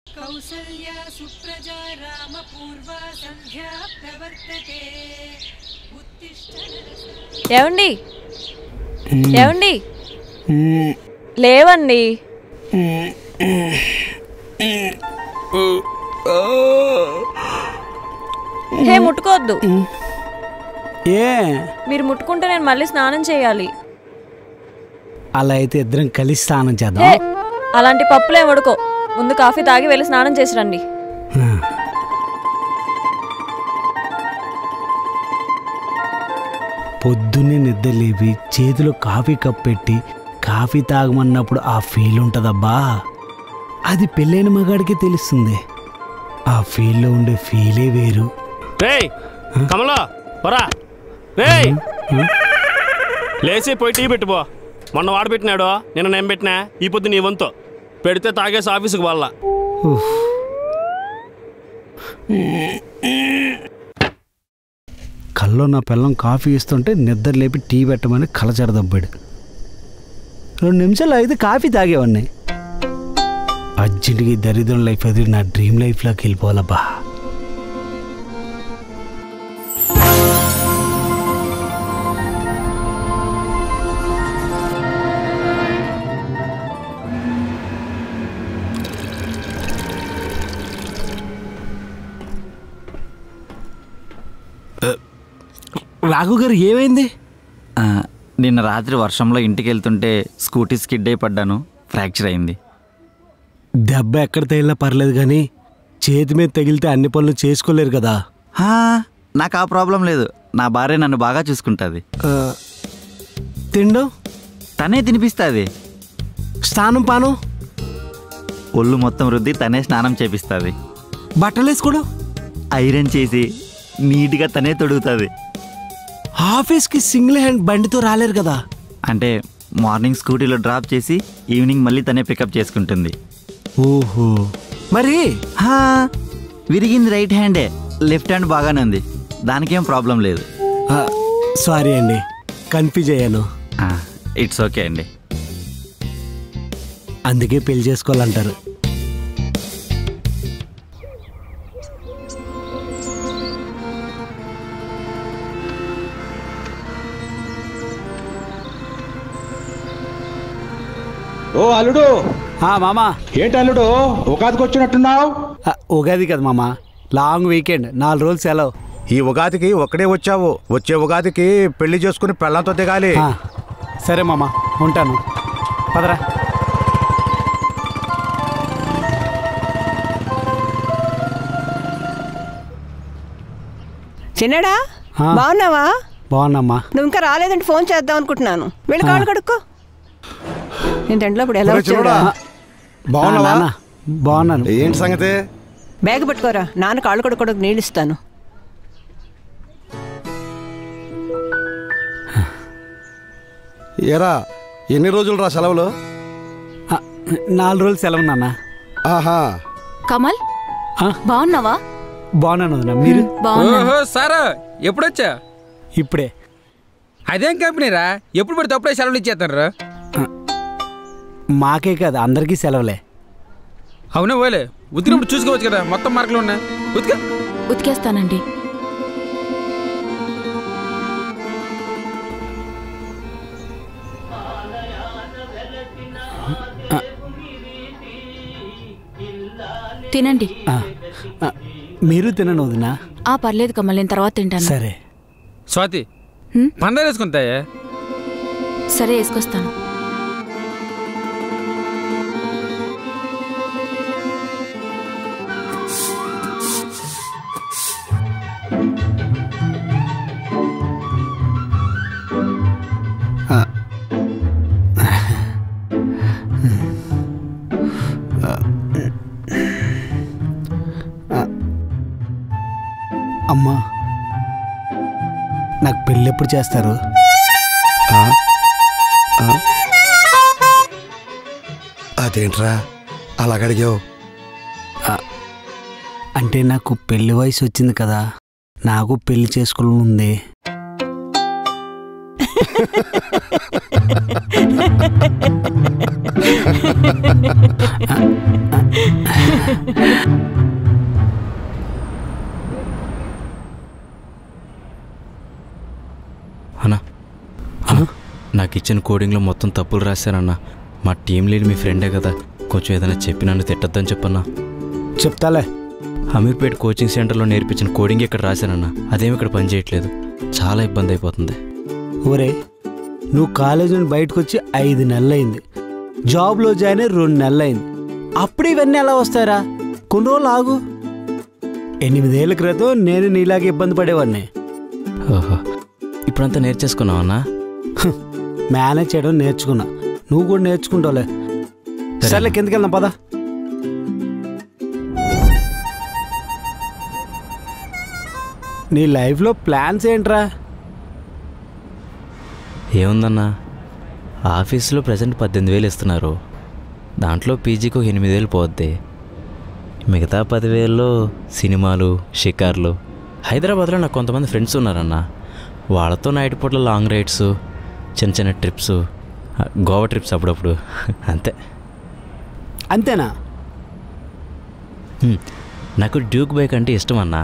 కౌసల్యా సుప్రజా రామ పూర్వా సంధ్యా ప్రవర్తతే. ఏవండి ఏవండి లేవండి. హే ముట్టుకోవద్దు. ఏ మీరు ముట్టుకుంటే నేను మళ్ళీ స్నానం చేయాలి. అలా అయితే ఇద్దరం కలిసి స్నానం చేద్దాం. హే అలాంటి పప్పులేం వడుకో. ముందు కాఫీ తాగి వెళ్ళి స్నానం చేసి రండి. పొద్దున్నే నిద్ర లేపి చేతిలో కాఫీ కప్ పెట్టి కాఫీ తాగమన్నప్పుడు ఆ ఫీల్ ఉంటుందబ్బా. అది పెళ్ళైన మగాడికి తెలుస్తుంది. ఆ ఫీల్లో ఉండే ఫీలే వేరు. కమలా లేచి పోయి టీ పెట్టుపో. మొన్న వాడు పెట్టినాడు, నిన్న నేను పెట్టినా. ఈ పొద్దు నీ వంతు పెడితే తాగేసి ఆఫీసుకు వాళ్ళ. కల్లో నా పిల్లం కాఫీ ఇస్తుంటే నిద్ర లేపి టీ పెట్టమని కలచడదబ్బాడు. 2 నిమిషాలు అయితే కాఫీ తాగేవాడిని. అర్జెంటుగా దరిద్రం లైఫ్ అది నా డ్రీమ్ లైఫ్లోకి వెళ్ళిపోవాలబ్బా. రాఘు గారు ఏమైంది? నిన్న రాత్రి వర్షంలో ఇంటికి వెళ్తుంటే స్కూటీ స్కిడ్ అయి పడ్డాను. ఫ్రాక్చర్ అయింది. దెబ్బ ఎక్కడ తగిలినా పర్లేదు కానీ చేతి మీద తగిలితే అన్ని పనులు చేసుకోలేరు కదా. నాకు ఆ ప్రాబ్లం లేదు. నా భార్య నన్ను బాగా చూసుకుంటుంది. తిండం తనే తినిపిస్తుంది. స్నానం పానం ఒళ్ళు మొత్తం రుద్ది తనే స్నానం చేపిస్తుంది. బట్టలు వేసుకోవడం ఐరన్ చేసి నీట్గా తనే తొడుగుతుంది. ఆఫీస్కి సింగిల్ హ్యాండ్ బండితో రాలేరు కదా. అంటే మార్నింగ్ స్కూటీలో డ్రాప్ చేసి ఈవినింగ్ మళ్ళీ తనే పికప్ చేసుకుంటుంది. ఓహో మరి విరిగింది రైట్ హ్యాండే, లెఫ్ట్ హ్యాండ్ బాగానే ఉంది. దానికేం ప్రాబ్లం లేదు. సారీ అండి, కన్ఫ్యూజ్ అయ్యాను. ఇట్స్ ఓకే అండి. అందుకే పెళ్లి చేసుకోవాలంటారు. ఓ అల్లుడు. మామా. ఏంటి అల్లుడు ఉగాదికి వచ్చినట్టున్నావు? ఉగాది కదా మామా, లాంగ్ వీకెండ్, 4 రోజులు సెలవు. ఈ ఉగాదికి ఒక్కడే వచ్చావు. వచ్చే ఉగాదికి పెళ్లి చేసుకుని పెళ్ళంతో దిగాలి. సరే మామా, ఉంటాను. పదరా. చిన్నడా బాగున్నావా? బాగున్నామ్మా. నువ్వు ఇంకా రాలేదంటే ఫోన్ చేద్దాం అనుకుంటున్నాను. వెళ్ళి కాళ్ళు కడుక్కో. నేను రెండులో ఇప్పుడు ఎలా వచ్చాడా? బాగున్నావా? బాగున్నాను. ఏంటి సంగతి? బ్యాగ్ పట్టుకోరా, నాన్న కాళ్ళు కడుక్కోడానికి నీళ్ళు ఇస్తాను. ఏరా ఎన్ని రోజులు రా సెలవులు? 4 రోజులు సెలవు నాన్న. ఆహా. కమల్ బాగున్నావా? బాగున్నాను. మీరు? సారా ఎప్పుడొచ్చా? ఇప్పుడే. అదేం కంపెనీరా, ఎప్పుడు పడితే అప్పుడే సెలవులు ఇచ్చేస్తారా? మాకే కాదు అందరికీ సెలవులే. అవునా? ఓలే ఉతికినప్పుడు చూసుకోవచ్చు కదా, మొత్తం మార్కులు ఉన్నాయి. ఉతికేస్తానండి. తినండి. మీరు తినండి వదినా. పర్లేదు కమల్, నేను తర్వాత తింటాను. సరే. స్వాతి పందాలు వేసుకుంటాయా? సరే వేసుకొస్తాను. అమ్మా, నాకు పెళ్ళి ఎప్పుడు చేస్తారు? అదేంట్రా అలాగడిగావు? అంటే నాకు పెళ్లి వయసు వచ్చింది కదా, నాకు పెళ్లి చేసుకోవాలని ఉంది. అన్నా నాకు ఇచ్చిన కోడింగ్లో మొత్తం తప్పులు రాశానన్నా. మా టీం లీడ్ మీ ఫ్రెండే కదా, కొంచెం ఏదైనా చెప్పి నన్ను తిట్టద్దని చెప్పన్నా. చెప్తాలే. అమీర్పేట్ కోచింగ్ సెంటర్లో నేర్పించిన కోడింగ్ ఇక్కడ రాశానన్నా, అదేమి ఇక్కడ పనిచేయట్లేదు. చాలా ఇబ్బంది అయిపోతుంది. ఒరే, నువ్వు కాలేజ్ నుండి బయటకు వచ్చి 5 నెలలైంది, జాబ్లో జాయిన్ అయ్యి 2 నెలలైంది. అప్పుడు ఇవన్నీ ఎలా వస్తాయరా? కొన్ని రోజులు ఆగు. 8 ఏళ్ల క్రితం నేను నీలాగే ఇబ్బంది పడేవాడిని. ఓహో, ఇప్పుడంతా నేర్చేసుకున్నావన్నా? మేనేజ్ చేయడం నేర్చుకున్నా, నువ్వు కూడా నేర్చుకుంటావులే. సర్లే, కిందకి వెళ్దాం పద. నీ లైఫ్లో ప్లాన్స్ ఏంట్రా? ఏముందన్నా, ఆఫీస్లో ప్రజెంట్ 18,000 ఇస్తున్నారు. దాంట్లో పీజీకి 8,000 పోద్ది. మిగతా 10,000లో సినిమాలు, షికార్లు. హైదరాబాద్లో నాకు కొంతమంది ఫ్రెండ్స్ ఉన్నారన్న, వాళ్ళతో నైట్ పూట్ల లాంగ్ రైడ్స్, చిన్న చిన్న ట్రిప్స్, గోవా ట్రిప్స్ అప్పుడప్పుడు. అంతే. అంతేనా? నాకు డ్యూక్ బైక్ అంటే ఇష్టం అన్న.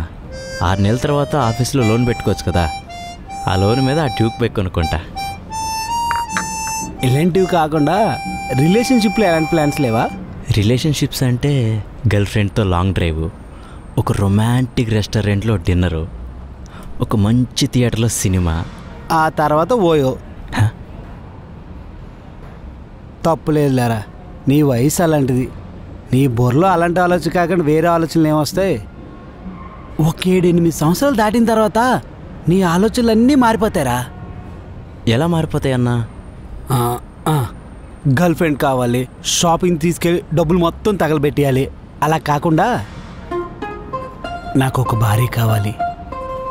6 నెలల తర్వాత ఆఫీస్లో లోన్ పెట్టుకోవచ్చు కదా, ఆ లోన్ మీద ఆ డ్యూక్ బైక్ కొనుక్కుంటా. ఇలాంటివి కాకుండా రిలేషన్షిప్లో ఎలాంటి ప్లాన్స్ లేవా? రిలేషన్షిప్స్ అంటే గర్ల్ ఫ్రెండ్తో లాంగ్ డ్రైవ్, ఒక రొమాంటిక్ రెస్టారెంట్లో డిన్నరు, ఒక మంచి థియేటర్లో సినిమా, ఆ తర్వాత ఓయో. తప్పులేదు లేరా, నీ వయసు అలాంటిది. నీ బుర్రలో అలాంటి ఆలోచన కాకుండా వేరే ఆలోచనలు ఏమొస్తాయి? ఒక 7-8 సంవత్సరాలు దాటిన తర్వాత నీ ఆలోచనలన్నీ మారిపోతాయిరా. ఎలా మారిపోతాయన్నా? గర్ల్ ఫ్రెండ్ కావాలి, షాపింగ్ తీసుకెళ్ళి డబ్బులు మొత్తం తగలబెట్టేయాలి. అలా కాకుండా నాకు ఒక భార్య కావాలి,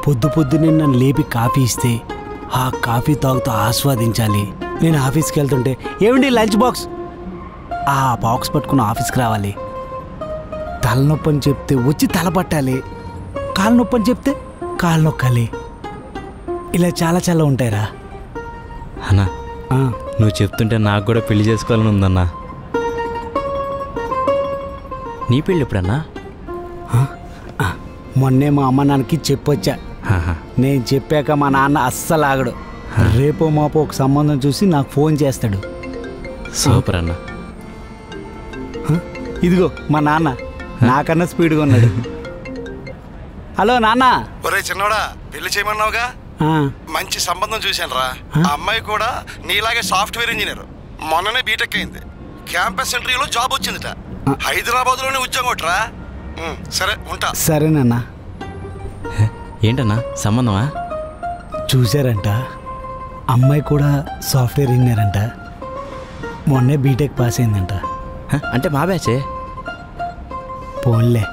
పొద్దు పొద్దునే నన్ను లేపి కాఫీ ఇస్తే ఆ కాఫీ తాగుతూ ఆస్వాదించాలి. నేను ఆఫీస్కి వెళ్తుంటే ఏమండి లంచ్ బాక్స్, ఆ బాక్స్ పట్టుకుని ఆఫీస్కి రావాలి. తలనొప్పి అని చెప్తే వచ్చి తల పట్టాలి, కాలు నొప్పి అని చెప్తే కాలు నొక్కాలి. ఇలా చాలా చాలా ఉంటాయిరా. అన్నా, నువ్వు చెప్తుంటే నాకు కూడా పెళ్లి చేసుకోవాలని ఉందన్నా. నీ పెళ్ళి ఎప్పుడన్నా? మొన్నే మా అమ్మ నాన్నకి చెప్పొచ్చా. నేను చెప్పాక మా నాన్న అస్సలు ఆగడు. రేపో మాపో ఒక సంబంధం చూసి నాకు ఫోన్ చేస్తాడు. సూపర్ అన్న. ఇదిగో మా నాన్న నాకన్నా స్పీడ్గా ఉన్నాడు. హలో నాన్న. ఒరే చిన్నోడా, పెళ్లి చేయమన్నావుగా, మంచి సంబంధం చూశాను రా. ఆ అమ్మాయి కూడా నీలాగే సాఫ్ట్వేర్ ఇంజనీర్, మొన్ననే బీటెక్ అయింది, క్యాంపస్ ఇంటర్వ్యూలో జాబ్ వచ్చిందిట, హైదరాబాద్లోనే ఉద్యోగం ఒకట్రా. సరే ఉంటా. సరేనన్నా. ఏంటన్నా సంబంధమా? చూశారంట, అమ్మాయి కూడా సాఫ్ట్వేర్ ఇంజనీర్ అంట, మొన్నే బీటెక్ పాస్ అయిందంట. అంటే మా బ్యాచే. పోన్లే,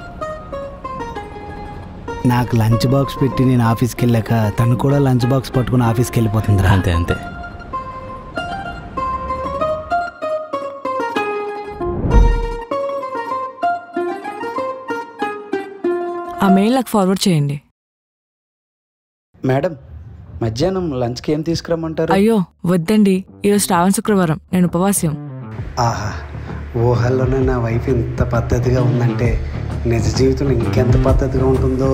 నాకు లంచ్ బాక్స్ పెట్టి నేను ఆఫీస్కి వెళ్ళాక తను కూడా లంచ్ బాక్స్ పట్టుకుని ఆఫీస్కి వెళ్ళిపోతుందిరా. అంతే అంతే. ఆ మెయిల్ నాకు ఫార్వర్డ్ చేయండి. మేడం, మధ్యాహ్నం లంచ్కి ఏం తీసుకురమ్మంటారు? అయ్యో వద్దండి, ఈరోజు శ్రావణ శుక్రవారం, నేను ఉపవాస్యం. ఆహా, ఊహల్లోనే నా వైఫ్ ఇంత పద్ధతిగా ఉందంటే నిజ జీవితంలో ఇంకెంత పద్ధతిగా ఉంటుందో.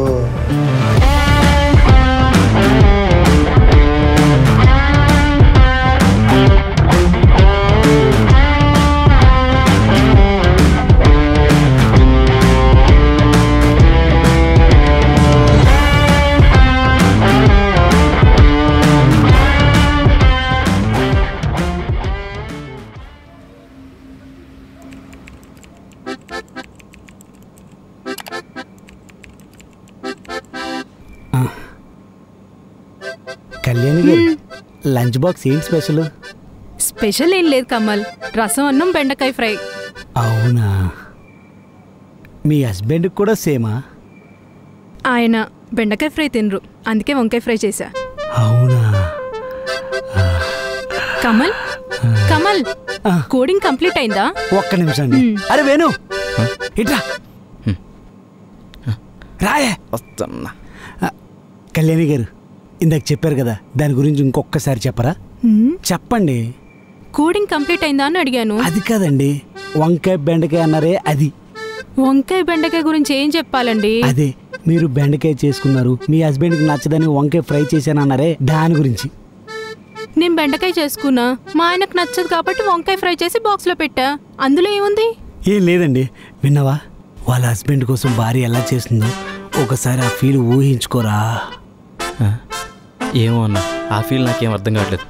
కళ్యాణి గారు, లంచ్ బాక్స్ ఏంటి స్పెషల్? స్పెషల్ ఏం లేదు కమల్, రసం అన్నం బెండకాయ ఫ్రై. అవునా, మీ హస్బెండ్కి కూడా సేమా? ఆయన బెండకాయ ఫ్రై తినరు, అందుకే వంకాయ ఫ్రై చేశా. అవునా? కమల్ కమల్, కోడింగ్ కంప్లీట్ అయిందా? ఒక్క నిమిషం అండి. అరే వేణు, ఇట్రా. రాయే వస్తున్నా. కళ్యాణి గారు ఇందాక చెప్పారు కదా, దాని గురించి ఇంకొకసారి చెప్పరా? చెప్పండి. కోడింగ్ కంప్లీట్ అయిందా అని అడిగాను. అది కాదండి, వంకాయ బెండకాయ అన్నారే అది. వంకాయ బెండకాయ గురించి ఏం చెప్పాలండి? అదే మీరు బెండకాయ చేసుకున్నారు, మీ హస్బెండ్కి నచ్చదని వంకాయ ఫ్రై చేశాను అన్నారే, దాని గురించి. నేను బెండకాయ చేసుకున్నా, మా ఆయనకు నచ్చదు కాబట్టి వంకాయ ఫ్రై చేసి బాక్స్లో పెట్టా. అందులో ఏముంది? ఏం లేదండి. విన్నావా, వాళ్ళ హస్బెండ్ కోసం భార్య ఎలా చేస్తుందో ఒకసారి ఆ ఫీల్ ఊహించుకోరా. ఏమో అన్న, ఆ ఫీల్ నాకేం అర్థం కావట్లేదు.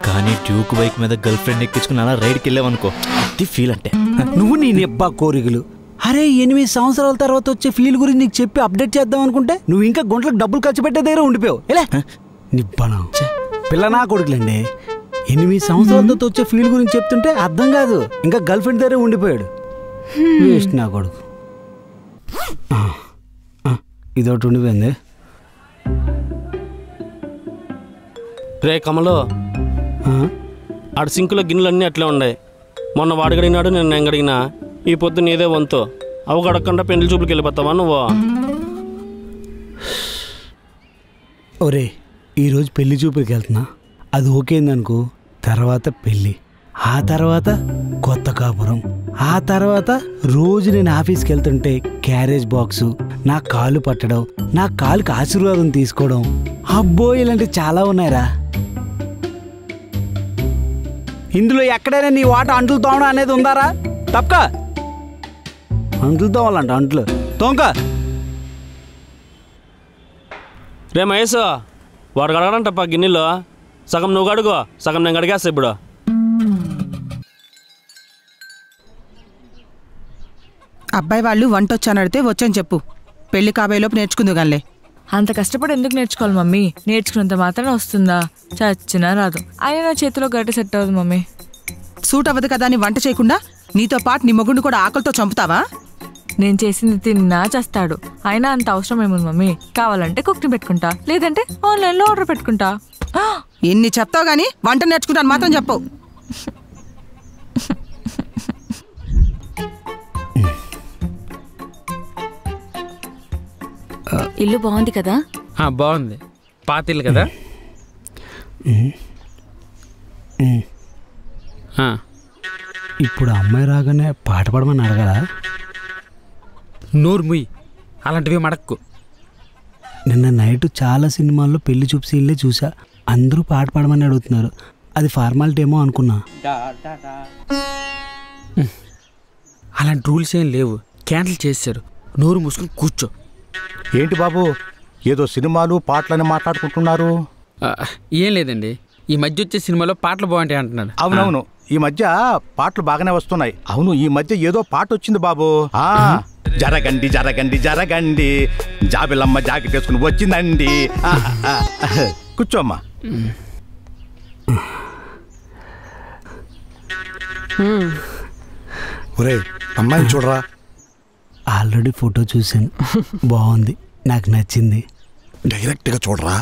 కానీ డ్యూక్ బైక్ మీద గర్ల్ ఫ్రెండ్ ఎక్కించుకుని అలా రైడ్కి వెళ్ళావనుకో, అది ఫీల్ అంటే. నువ్వు నీ నిబ్బా కోరికలు. అరే 8 సంవత్సరాల తర్వాత వచ్చే ఫీల్ గురించి నీకు చెప్పి అప్డేట్ చేద్దాం అనుకుంటే నువ్వు ఇంకా గుంటలకు డబ్బులు ఖర్చు పెట్టే దగ్గర ఉండిపోయావు. ఎలా నిబ్బనా పిల్ల నా కొడుకులండి. 8 సంవత్సరాలతో వచ్చే ఫీల్ గురించి చెప్తుంటే అర్థం కాదు, ఇంకా గర్ల్ ఫ్రెండ్ దగ్గర ఉండిపోయాడు. వేస్ట్ నా కొడుకు. ఇదొకటి ఉండిపోయింది. రే కమలో, ఆడ సింకులో గిన్నెలన్నీ అట్లే ఉన్నాయి. మొన్న వాడు గడిగినాడు, నేను గడిగినా. ఈ పొద్దు నీదే వంతు. అవి గడకుండా పెళ్లి చూపులకి వెళ్ళిపోతావా నువ్వు? ఒరే ఈరోజు పెళ్లి చూపులకి వెళ్తున్నా, అది ఓకేందనుకో, తర్వాత పెళ్ళి, ఆ తర్వాత కొత్త కాపురం, ఆ తర్వాత రోజు నేను ఆఫీస్కి వెళ్తుంటే క్యారేజ్ బాక్సు, నా కాలు పట్టడం, నా కాలుకి ఆశీర్వాదం తీసుకోవడం. అబ్బో ఇలాంటివి చాలా ఉన్నాయిరా. ఇందులో ఎక్కడైనా నీ వాట అంట్లు తోమడం అనేది ఉందారా? తప్పక అంట్లు తోమాలంట, అంట్లు తోంక. రే మహేష్, వాడు గడగడంటప్ప గిన్నెలో. సగం నువ్వు గడుగు, సగం నేను గడిగేస్తా ఇప్పుడు. అబ్బాయి వాళ్ళు వంట వచ్చాను అడితే వచ్చని చెప్పు. పెళ్లి కాబోయేలోపు నేర్చుకుందు గానిలే. అంత కష్టపడి ఎందుకు నేర్చుకోవాలి మమ్మీ? నేర్చుకున్నంత మాత్రం వస్తుందా? చచ్చినా రాదు. అయినా నా చేతిలో గట్టి సెట్ అవ్వదు మమ్మీ. సూట్ అవ్వదు కదా అని వంట చేయకుండా నీతో పాటు నీ మొగుడిని కూడా ఆకలితో చంపుతావా? నేను చేసింది తిన్నా చేస్తాడు. అయినా అంత అవసరం ఏముంది మమ్మీ? కావాలంటే కుక్ని పెట్టుకుంటా, లేదంటే ఆన్లైన్లో ఆర్డర్ పెట్టుకుంటా. ఎన్ని చెప్తావు గానీ వంట నేర్చుకుంటాను మాత్రం చెప్పు. ఇల్లు బాగుంది కదా? బాగుంది, పాత ఇల్లు కదా. ఇప్పుడు అమ్మాయి రాగానే పాట పాడమని అడగరా? నోరు ముయ్యి, అలాంటివి మడక్కు. నిన్న నైట్ చాలా సినిమాల్లో పెళ్లి చూపు సీన్లే చూసా, అందరూ పాట పాడమని అడుగుతున్నారు. అది ఫార్మాలిటీ ఏమో అనుకున్నా. అలాంటి రూల్స్ ఏం లేవు, క్యాన్సిల్ చేశారు. నోరు మూసుకొని కూర్చో. ఏంటి బాబు, ఏదో సినిమాలు పాటలని మాట్లాడుకుంటున్నారు? ఏం లేదండి, ఈ మధ్య వచ్చే సినిమాలో పాటలు బాగుంటాయి అంటున్నాను. అవునవును, ఈ మధ్య పాటలు బాగానే వస్తున్నాయి. అవును, ఈ మధ్య ఏదో పాట వచ్చింది బాబు. జరగండి జరగండి జరగండి, జాబిలమ్మ జాకెట్ వేసుకుని వచ్చిందండి. కూర్చోమ్మా. ఒరే అమ్మాయిని చూడరా. ఆల్రెడీ ఫోటో చూశాను, బాగుంది, నాకు నచ్చింది. డైరెక్ట్గా చూడరా.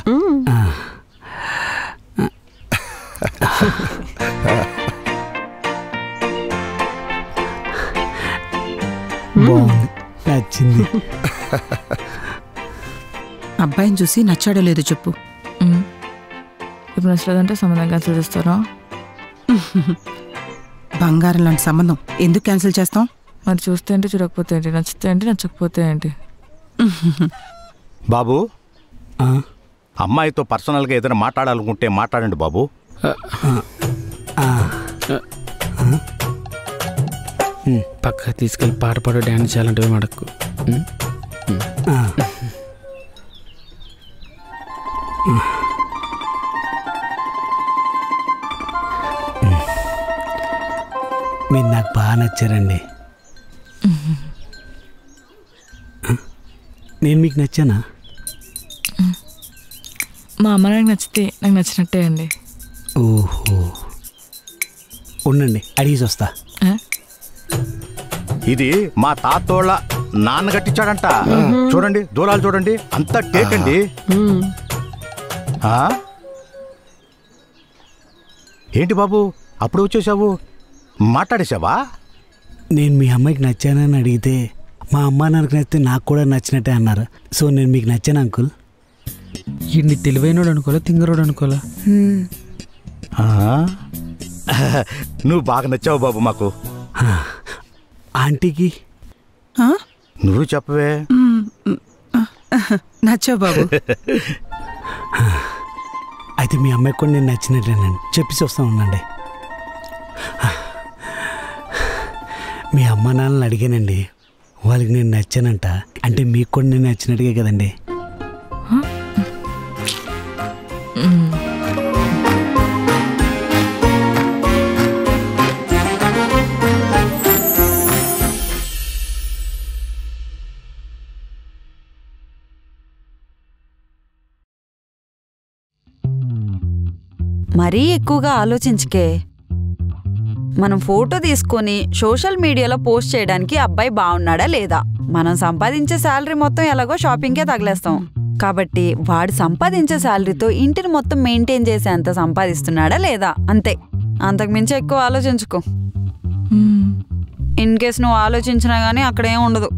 బాగుంది, నచ్చింది. అబ్బాయిని చూసి నచ్చాడో లేదో చెప్పు. ఇప్పుడు నచ్చలేదంటే సంబంధం క్యాన్సిల్ చేస్తారా? బంగారం లాంటి సంబంధం ఎందుకు క్యాన్సిల్ చేస్తాం? మరి చూస్తే ఏంటి, చూడకపోతే ఏంటి, నచ్చితే ఏంటి, నచ్చకపోతే ఏంటి? బాబు, అమ్మాయితో పర్సనల్గా ఏదైనా మాట్లాడాలనుకుంటే మాట్లాడండి బాబు. పక్క తీసుకెళ్ళి పాట పాడు, డ్యాన్స్ చేయాలంటే మడక్కు. మీరు నాకు బాగా నచ్చారండి. నేను మీకు నచ్చానా? మా అమ్మ నాకు నచ్చితే నాకు నచ్చినట్టే అండి. ఓహో, ఉండండి అడిగేసి వస్తా. ఇది మా తాతోళ్ళ నాన్న కట్టించాడంట. చూడండి దూరాలు చూడండి, అంతా టేకండి. ఏంటి బాబు అప్పుడు వచ్చేసావు, మాట్లాడేసావా? నేను మీ అమ్మాయికి నచ్చానని అడిగితే మా అమ్మ నాకు నచ్చితే నాకు కూడా నచ్చినట్టే అన్నారు. సో నేను మీకు నచ్చాను అంకుల్. ఇన్ని తెలివైనోడు అనుకోలే, తింగరోడు అనుకోలే. నువ్వు బాగా నచ్చావు బాబు మాకు. ఆంటీకి నువ్వు చెప్పవే. నచ్చావు బాబు. అయితే మీ అమ్మాయికి కూడా నేను నచ్చినట్లేనండి. చెప్పేసి వస్తా ఉండండి. మీ అమ్మ నాన్నని అడిగానండి, వాళ్ళకి నేను నచ్చానంట. అంటే మీకు కూడా నేను నచ్చినట్టుగా కదండి. మరీ ఎక్కువగా ఆలోచించకే. మనం ఫోటో తీసుకొని సోషల్ మీడియాలో పోస్ట్ చేయడానికి అబ్బాయి బాగున్నాడా లేదా? మనం సంపాదించే శాలరీ మొత్తం ఎలాగో షాపింగ్కే తగిలేస్తాం కాబట్టి వాడు సంపాదించే శాలరీతో ఇంటిని మొత్తం మెయింటైన్ చేసేంత సంపాదిస్తున్నాడా లేదా అంతే. అంతకుమించి ఎక్కువ ఆలోచించుకో. ఇన్ కేస్ నువ్వు ఆలోచించినా కానీ అక్కడేం ఉండదు.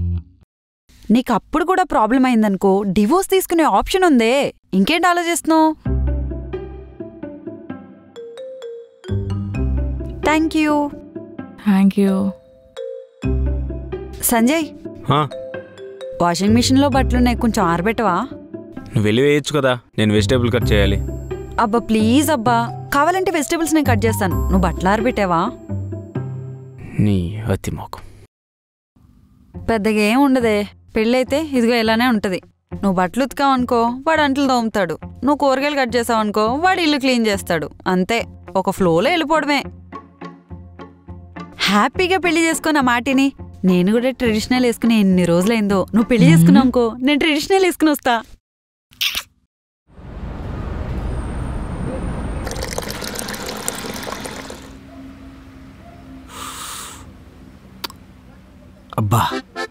నీకు అప్పుడు కూడా ప్రాబ్లం అయిందనుకో, డివోర్స్ తీసుకునే ఆప్షన్ ఉందే. ఇంకేంటి ఆలోచిస్తున్నావు? Thank you. సంజయ్, వాషింగ్ మిషన్లో బట్టలున్నాయి, కొంచెం ఆరబెట్టవా? నువ్వు వెళ్ళి వేయచ్చు కదా, నేను వెజిటేబుల్ కట్ చేయాలి. అబ్బా ప్లీజ్ అబ్బా, కావాలంటే వెజిటేబుల్స్ నేను కట్ చేస్తాను, నువ్వు బట్టలు ఆరబెట్టావా? నీ అతి మోకం. పెద్దగా ఏం ఉండదే, పెళ్ళైతే ఇదిగో ఇలానే ఉంటది. నువ్వు బట్టలు ఉతికావు అనుకో, వాడు అంట్లు తోముతాడు. నువ్వు కూరగాయలు కట్ చేసావు అనుకో, వాడు ఇల్లు క్లీన్ చేస్తాడు. అంతే, ఒక ఫ్లోలో వెళ్ళిపోవడమే. హ్యాపీగా పెళ్లి చేసుకున్న మాటిని. నేను కూడా ట్రెడిషనల్ వేసుకుని ఎన్ని రోజులైందో. నువ్వు పెళ్లి చేసుకున్నావు అనుకో, నేను ట్రెడిషనల్ వేసుకుని వస్తా. అబ్బా,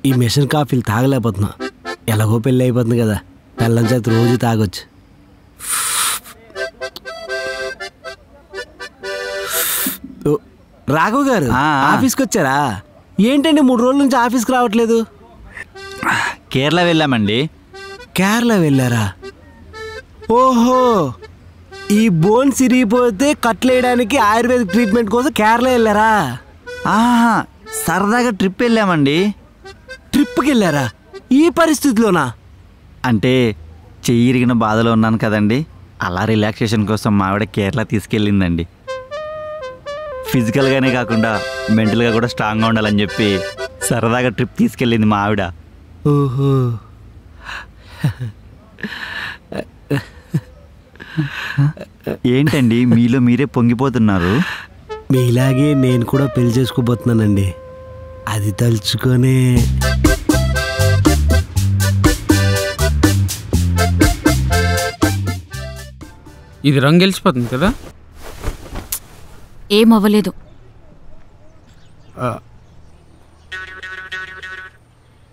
ఈ మిషన్ కాఫీలు తాగలేకపోతున్నా. ఎలాగో పెళ్ళి అయిపోతుంది కదా, పెళ్ళం చేతి రోజు తాగొచ్చు. రాఘవ్ గారు ఆఫీస్కి వచ్చారా? ఏంటండి 3 రోజుల నుంచి ఆఫీస్కి రావట్లేదు? కేరళ వెళ్ళామండి. కేరళ వెళ్ళారా? ఓహో, ఈ బోన్ సిరిగిపోతే కట్లేయడానికి ఆయుర్వేదిక్ ట్రీట్మెంట్ కోసం కేరళ వెళ్ళారా? ఆహా, సరదాగా ట్రిప్ వెళ్ళామండి. ట్రిప్కి వెళ్ళారా ఈ పరిస్థితిలోనా? అంటే చెయ్యి ఇరిగిన బాధలో ఉన్నాను కదండి, అలా రిలాక్సేషన్ కోసం మా ఆవిడ కేరళ తీసుకెళ్ళిందండి. ఫిజికల్గానే కాకుండా మెంటల్గా కూడా స్ట్రాంగ్గా ఉండాలని చెప్పి సరదాగా ట్రిప్ తీసుకెళ్ళింది మా ఆవిడ. ఓహో, ఏంటండి మీలో మీరే పొంగిపోతున్నారు? మీలాగే నేను కూడా పెళ్లి చేసుకోబోతున్నానండి. అది తలుచుకొనే ఇది రంగు గెలిచిపోతుంది కదా. ఏమవ్వలేదు.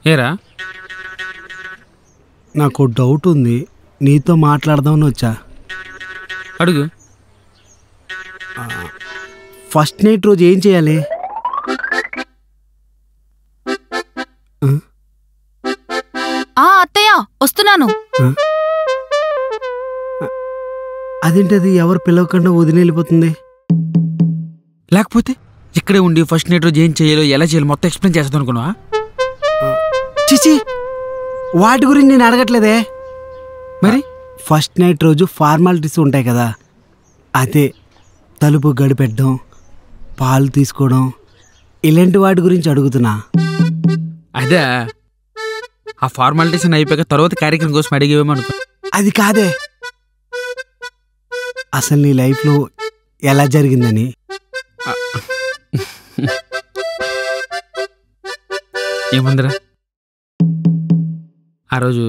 ఏరా, నాకు డౌట్ ఉంది, నీతో మాట్లాడదామని వచ్చా. అడుగు. ఫస్ట్ నైట్ రోజు ఏం చేయాలి? అత్తయ్య వస్తున్నాను. అదేంటది ఎవరు పిలవకుండా వదిలి వెళ్ళిపోతుంది? లేకపోతే ఇక్కడే ఉండి ఫస్ట్ నైట్ రోజు ఏం చేయాలో ఎలా చేయాలో మొత్తం ఎక్స్ప్లెయిన్ చేస్తాను అనుకున్నావా? చిచి, వాటి గురించి నేను అడగట్లేదే. మరి ఫస్ట్ నైట్ రోజు ఫార్మాలిటీస్ ఉంటాయి కదా, అదే తలుపు గడిపెట్టడం, పాలు తీసుకోవడం, ఇలాంటి వాటి గురించి అడుగుతున్నా. అదే, ఆ ఫార్మాలిటీస్ అయిపోయాక తర్వాత కార్యక్రమం కోసం అడిగేవేమో అనుకో. అది కాదే, అసలు నీ లైఫ్లో ఎలా జరిగిందని. ఏముందిరా, ఆ రోజు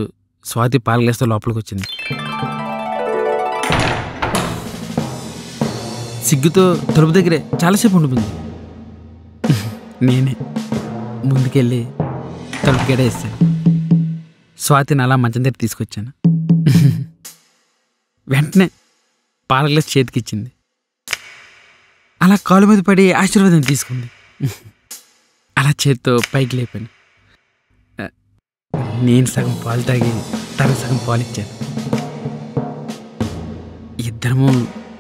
స్వాతి పాలగ్లాస్తో లోపలికి వచ్చింది. సిగ్గుతో తలుపు దగ్గరే చాలాసేపు ఉండిపోయింది. నేనే ముందుకెళ్ళి తలుపు గడేస్తాను. స్వాతిని అలా మంచం దగ్గర తీసుకొచ్చాను. వెంటనే పాల గ్లాస్ చేతికిచ్చింది. అలా కాలు మీద పడి ఆశీర్వాదం తీసుకుంది. అలా చేతితో పైకి లేపాను. నేను సగం పాలు తాగి తనకు సగం పాలు ఇచ్చాను. ఇద్దరము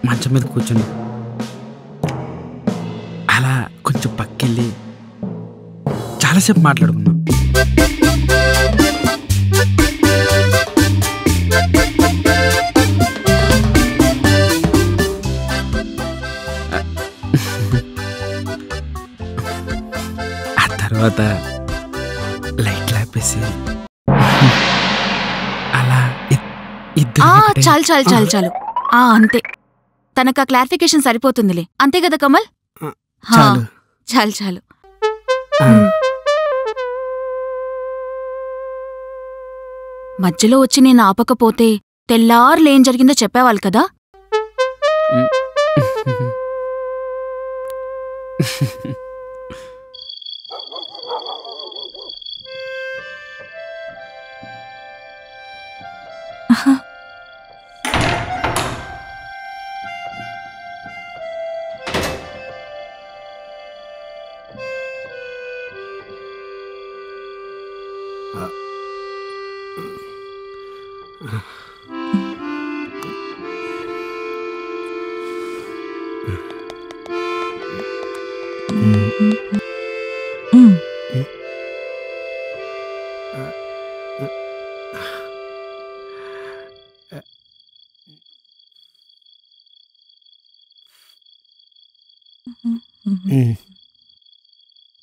మంచం మీద కూర్చుని అలా కొంచెం పక్కెళ్ళి చాలాసేపు మాట్లాడుకున్నాం. ఆ తర్వాత లైట్ ఆపేసి అలా చాలు చాలు చాలు చాలు అంతే. తనకు ఆ క్లారిఫికేషన్ సరిపోతుందిలే. అంతే కదా కమల్? చాలు చాలు. మధ్యలో వచ్చి నేను ఆపకపోతే తెల్లారులు ఏం జరిగిందో చెప్పేవాళ్ళు కదా.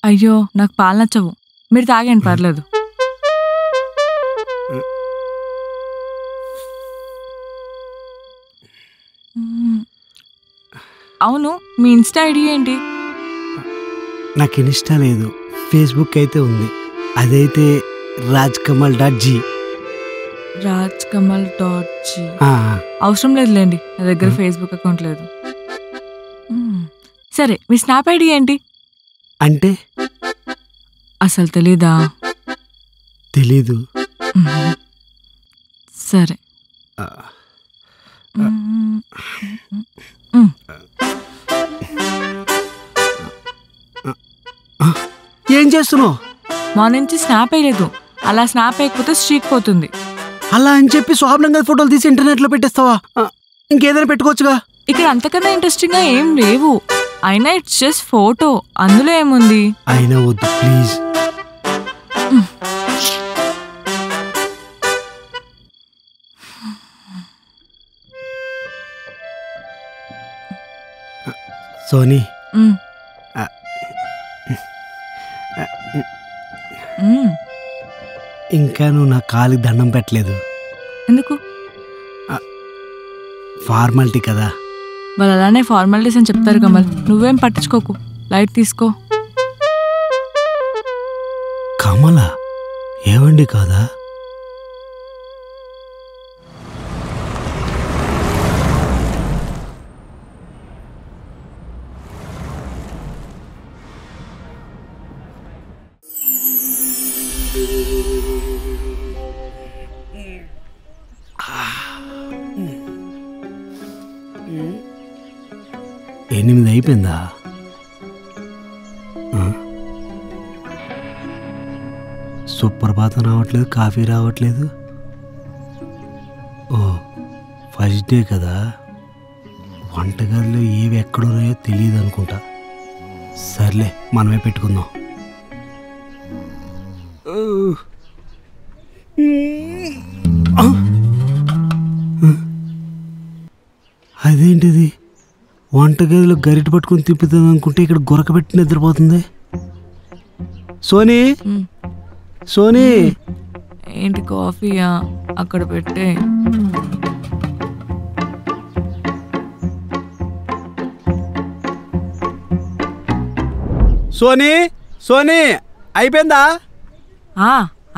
అయ్యో నాకు పాలు నచ్చవు, మీరు తాగండి పర్లేదు. అవును, మీ ఇన్స్టా ఐడి ఏంటి? నాకు ఇన్స్టా లేదు, ఫేస్బుక్ అయితే ఉంది. అదైతే rajkamal.g. rajkamal.g అవసరం లేదులేండి, నా దగ్గర ఫేస్బుక్ అకౌంట్ లేదు. సరే, మీ స్నాప్ ఐడి ఏంటి? అంటే అసలు తెలీదా? తెలీదు. సరే, ఏం చేస్తున్నావు? మా నుంచి స్నాప్ వేయలేదు. అలా స్నాప్ వేయకపోతే స్ట్రీక్ పోతుంది. అలా అని చెప్పి స్వాభ్రంగా ఫోటోలు తీసి ఇంటర్నెట్లో పెట్టేస్తావా? ఇంకేదైనా పెట్టుకోవచ్చుగా. ఇక్కడ అంతకన్నా ఇంట్రెస్టింగ్ గా ఏం లేవు. అయినా ఇట్స్ జస్ట్ ఫోటో, అందులో ఏముంది? అయినా వద్దు ప్లీజ్. సోనీ, ఇంకా నువ్వు నా కాలికి దండం పెట్టలేదు. ఎందుకు? ఫార్మాలిటీ కదా. వాళ్ళు అలానే ఫార్మాలిటీస్ అని చెప్తారు కమల్, నువ్వేం పట్టించుకోకు, లైట్ తీసుకో. కమలా ఏవండి కాదా? ఎనిమిది అయిపోయిందా? సుప్రభాతం రావట్లేదు, కాఫీ రావట్లేదు. ఓ ఫస్ట్ డే కదా, వంటగదిలో ఏవి ఎక్కడున్నాయో తెలియదు అనుకుంటా. సర్లే, మనమే పెట్టుకుందాం. అదేంటిది, వంటగదిలో గరిట పట్టుకుని తిప్పుతుంది అనుకుంటే ఇక్కడ గొరకబెట్టి నిద్రపోతుంది. సోనీ, సోనీ. ఏంటి కాఫీయా? అక్కడ పెట్టే. సోనీ, సోనీ, అయిపోయిందా?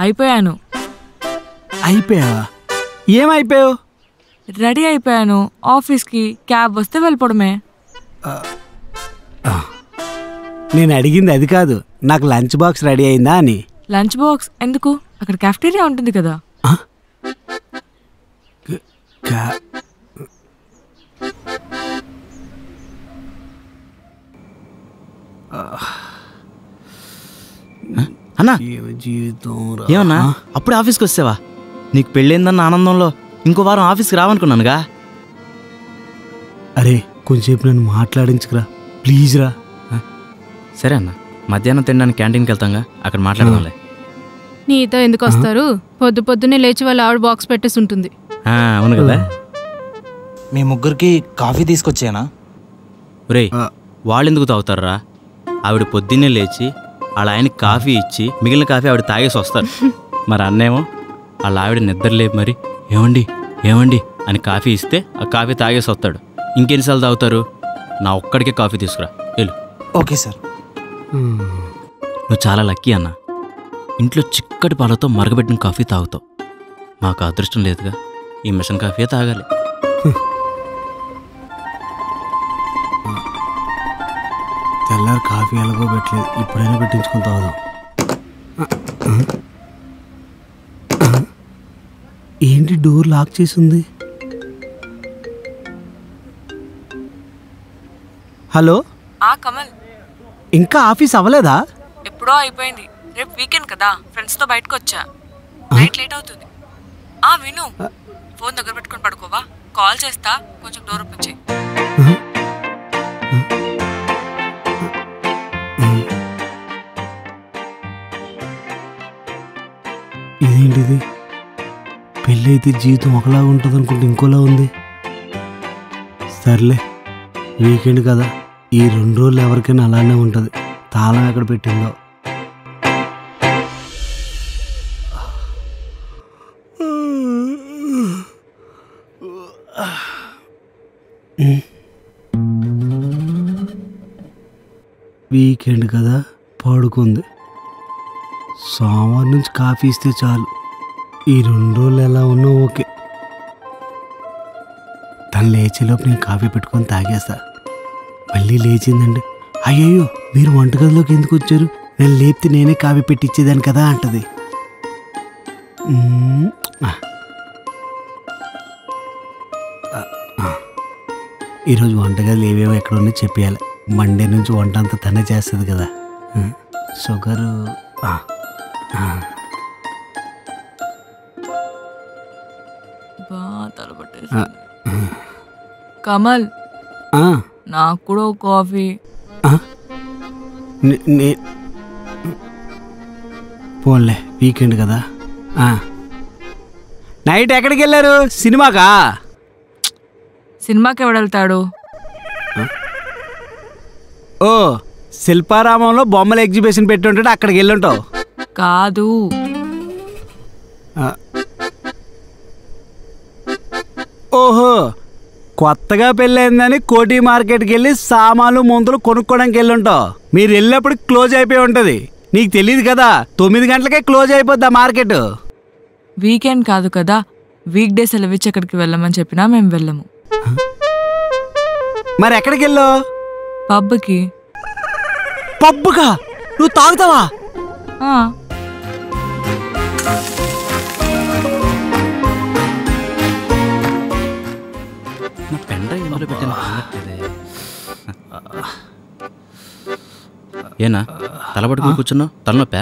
అయిపోయాను. అయిపోయావా? ఏమైపోయావు? రెడీ అయిపోయాను, ఆఫీస్కి క్యాబ్ వస్తే వెళ్ళిపోవడమే. నేను అడిగింది అది కాదు, నాకు లంచ్ బాక్స్ రెడీ అయిందా అని. లంచ్ బాక్స్ ఎందుకు? అక్కడ క్యాఫ్టీరియా ఉంటుంది కదా. అన్నా జీవితం ఏమన్నా అప్పుడు ఆఫీస్కి వస్తావా? నీకు పెళ్ళైందన్న ఆనందంలో ఇంకో వారం ఆఫీస్కి రావనుకున్నానుగా. అరే కొంచెంసేపు నన్ను మాట్లాడించుకురా ప్లీజ్ రా. సరే అన్న, మధ్యాహ్నం తినడానికి క్యాంటీన్కి వెళ్తాంగా, అక్కడ మాట్లాడదాంలే. నీతో ఎందుకు వస్తారు? పొద్దున్నే లేచి వాళ్ళ ఆవిడ బాక్స్ పెట్టేసి ఉంటుంది. అవును కదా. మీ ముగ్గురికి కాఫీ తీసుకొచ్చానా? రే వాళ్ళెందుకు తాగుతారా? ఆవిడ పొద్దున్నే లేచి వాళ్ళ ఆయనకి కాఫీ ఇచ్చి మిగిలిన కాఫీ ఆవిడ తాగేసి వస్తారు. మరి అన్నేమో వాళ్ళ ఆవిడ నిద్ర లేపు మరి ఏమండి ఏమండి అని కాఫీ ఇస్తే ఆ కాఫీ తాగేసి వస్తాడు. ఇంకెన్నిసార్లు తాగుతారు? నా ఒక్కడికే కాఫీ తీసుకురా వెళ్ళు. Okay sir. నువ్వు చాలా లక్కీ అన్న, ఇంట్లో చిక్కటి పాలతో మరగబెట్టిన కాఫీ తాగుతావు. మాకు అదృష్టం లేదుగా, ఈ మిషన్ కాఫీయే తాగాలి. తెల్లారి కాఫీ ఎలాగో పెట్టలేదు, ఇప్పుడైనా పెట్టించుకుని తాగుదాం. ఏంటి డోర్ లాక్ చేసి ఉంది? హలో కమల్, ఇంకా ఆఫీస్ అవ్వలేదా? ఎప్పుడో అయిపోయింది. రేపు వీకెండ్ కదా, ఫ్రెండ్స్తో బయటకు వచ్చా. నైట్ లేట్ అవుతుంది. విను, ఫోన్ దగ్గర పెట్టుకొని పడుకోవా? కాల్ చేస్తా, కొంచెం డోర్ ఓపెన్ చేయి. ఇదేంటిది? పెళ్ళైతే జీవితం ఒకలాగా ఉంటుంది అనుకుంటే ఇంకోలా ఉంది. సర్లే, వీకెండ్ కదా, ఈ 2 రోజులు ఎవరికైనా అలానే ఉంటుంది. తాళం ఎక్కడ పెట్టిందో. వీకెండ్ కదా, పడుకుంది. సోమవారం నుంచి కాఫీ ఇస్తే చాలు. ఈ 2 రోజులు ఎలా ఉన్నా ఓకే. తను లేచేలోపు నేను కాఫీ పెట్టుకొని తాగేస్తా. మళ్ళీ లేచిందండి, అయ్యయ్యో మీరు వంటగదిలోకి ఎందుకు వచ్చారు, నేను లేపితే నేనే కాఫీ పెట్టించేదాన్ని కదా అంటది. ఈరోజు వంటగదిలో ఏవేవో ఎక్కడ ఉన్నాయో చెప్పేయాలి. మండే నుంచి వంట అంతా తనే చేస్తుంది కదా. షుగరు కమల్, నాకు కూడా కాఫీ. పోన్లే, వీకెండ్ కదా. నైట్ ఎక్కడికి వెళ్ళారు? సినిమాకా? సినిమాకి ఎవడెళ్తాడు? ఓ, శిల్పారామంలో బొమ్మల ఎగ్జిబిషన్ పెట్టి ఉంటాడు, అక్కడికి వెళ్ళుంటావు. కాదు, ఓహో, కొత్తగా పెళ్ళైందని కోటి మార్కెట్కి వెళ్ళి సామాన్లు ముందులు కొనుక్కోవడానికి వెళ్ళుంటావు. మీరు వెళ్ళినప్పుడు క్లోజ్ అయిపోయి ఉంటుంది. నీకు తెలియదు కదా, 9 గంటలకే క్లోజ్ అయిపోద్ది ఆ మార్కెట్. వీకెండ్ కాదు కదా, వీక్ డేస్ సెలవిచ్చి ఎక్కడికి వెళ్ళమని చెప్పినా మేము వెళ్ళము. మరి ఎక్కడికి వెళ్ళావు? పబ్కి. పబ్కా? నువ్వు తాగుతావా? ఏనా తలపట్టుకుని కూర్చున్నావు? తలనొప్పా?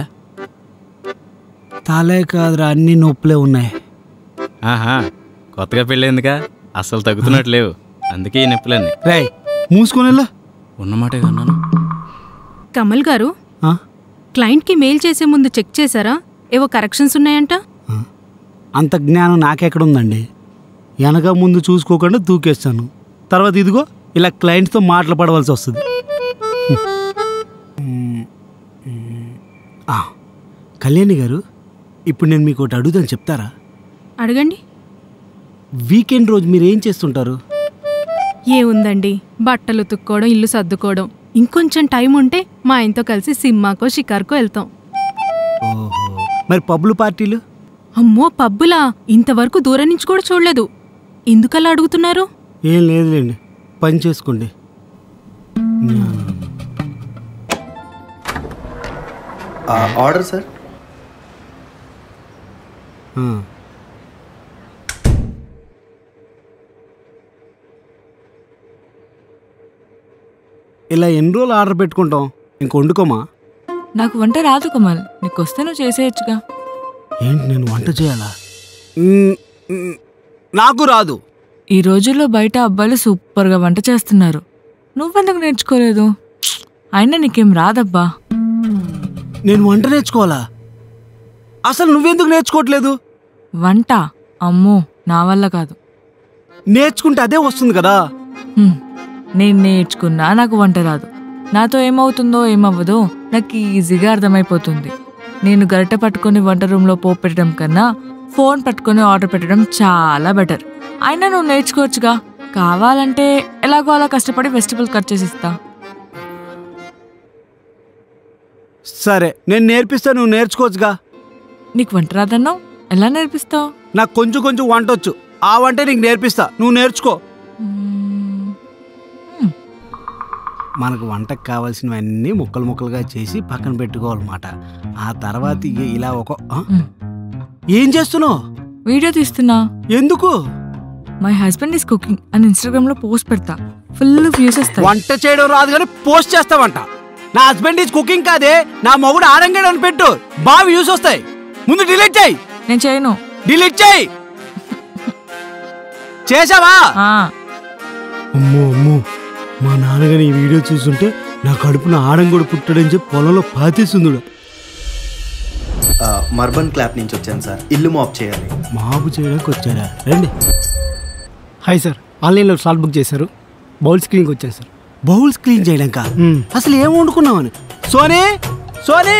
తలే కాదురా, అన్ని నొప్పులే ఉన్నాయి. కొత్తగా పెళ్ళేందుకా, అసలు తగ్గుతున్నట్టు లేవు, అందుకే ఈ నొప్పులన్నీ. రేయ్ మూసుకునేలా ఉన్నమాటే కన్నాను. కమల్ గారు, క్లయింట్కి మెయిల్ చేసే ముందు చెక్ చేశారా? ఏవో కరెక్షన్స్ ఉన్నాయంట. అంత జ్ఞానం నాకెక్కడుందండి? వెనక ముందు చూసుకోకుండా దూకేస్తాను. తర్వాత ఇదిగో ఇలా క్లయింట్స్తో మాటలు పడవలసి వస్తుంది. కళ్యాణి గారు, ఇప్పుడు నేను మీకు ఒకటి అడుగుతాను, చెప్తారా? అడగండి. వీకెండ్ రోజు మీరు ఏం చేస్తుంటారు? ఏముందండి, బట్టలు ఉతుక్కోవడం, ఇల్లు సర్దుకోవడం. ఇంకొంచెం టైం ఉంటే మా ఆయనతో కలిసి సినిమాకో షికార్కో వెళ్తాం. ఓహో, మరి పబ్బులు పార్టీలు? అమ్మో, పబ్బులా? ఇంతవరకు దూరం నుంచి కూడా చూడలేదు. ఎందుకలా అడుగుతున్నారు? ఏం లేదులేండి, పని చేసుకోండి. Order sir. ఇలా ఎన్ని రోజులు ఆర్డర్ పెట్టుకుంటాం? ఇంక వండుకోమా? నాకు వంట రాదు కమల్, నీకు వస్తే నువ్వు చేసేయచ్చుగా. ఏంటి నేను వంట చేయాలా? నాకు రాదు. ఈ రోజుల్లో బయట అబ్బాయిలు సూపర్గా వంట చేస్తున్నారు, నువ్వెందుకు నేర్చుకోలేదు? అయినా నీకేం రాదబ్బా. నేను వంట నేర్చుకోవాలా? అసలు నువ్వెందుకు నేర్చుకోవట్లేదు? వంట అమ్మో నా వల్ల కాదు. నేర్చుకుంటే అదే వస్తుంది కదా. నేను నేర్చుకున్నా నాకు వంట రాదు. నాతో ఏమవుతుందో ఏమవ్వదో నాకు ఈజీగా అర్థమైపోతుంది. నేను గరిటె పట్టుకొని వంట రూమ్లో పోపు పెట్టడం కన్నా ఫోన్ పట్టుకొని ఆర్డర్ పెట్టడం చాలా బెటర్. అయినా నువ్వు నేర్చుకోవచ్చుగా. కావాలంటే ఎలాగో అలా కష్టపడి వెజిటబుల్స్ కట్ చేసి ఇస్తా. సరే నేను నేర్పిస్తా, నువ్వు నేర్చుకోవచ్చుగా. నీకు వంట రాదన్నావు, ఎలా నేర్పిస్తావు? నాకు కొంచెం కొంచెం వంట వచ్చు, ఆ వంట నీకు నేర్పిస్తా, నువ్వు నేర్చుకో. మనకు వంటకు కావాల్సినవన్నీ ముక్కలు ముక్కలుగా చేసి పక్కన పెట్టుకోవాలన్నమాట. ఆ తర్వాత ఇలా ఒక ఏం చేస్తున్నావు? వీడియో తీస్తున్నా. ఎందుకు? మై హస్బెండ్ ఈస్ కుకింగ్ అని ఇన్స్టాగ్రామ్ లో పోస్ట్ పెడతా, ఫుల్ వ్యూస్ వస్తాయి. వంట చేయడం రాదు కానీ పోస్ట్ చేస్తావంట. నా హస్బెండ్ ఈజ్ కుకింగ్ కాదే, నా మొగుడు ఆడంగాడు అని పెట్టు, బాగా వ్యూస్ వస్తాయి. ముందు డిలీట్ చేయి. నేను చేయను. డిలీట్ చేయి. చేసావా? అమ్మో అమ్మో, మా నాన్నగారు ఈ వీడియో చూస్తుంటే నా కడుపున ఆడంగోడు పుట్టాడని చెప్పి పొలంలో పాతేసిందుడు. మర్బన్ క్లాప్ నుంచి వచ్చాను సార్, ఇల్లు మాప్ చేయాలి. మాపు చేయడానికి వచ్చారా? రండి. హాయ్ సార్, ఆన్లైన్లో స్లాట్ బుక్ చేశారు, బౌల్స్ క్లీన్కి వచ్చాను సార్. బౌల్స్ క్లీన్ చేయడాక? అసలు ఏం వండుకున్నావని? సోనీ సోనీ,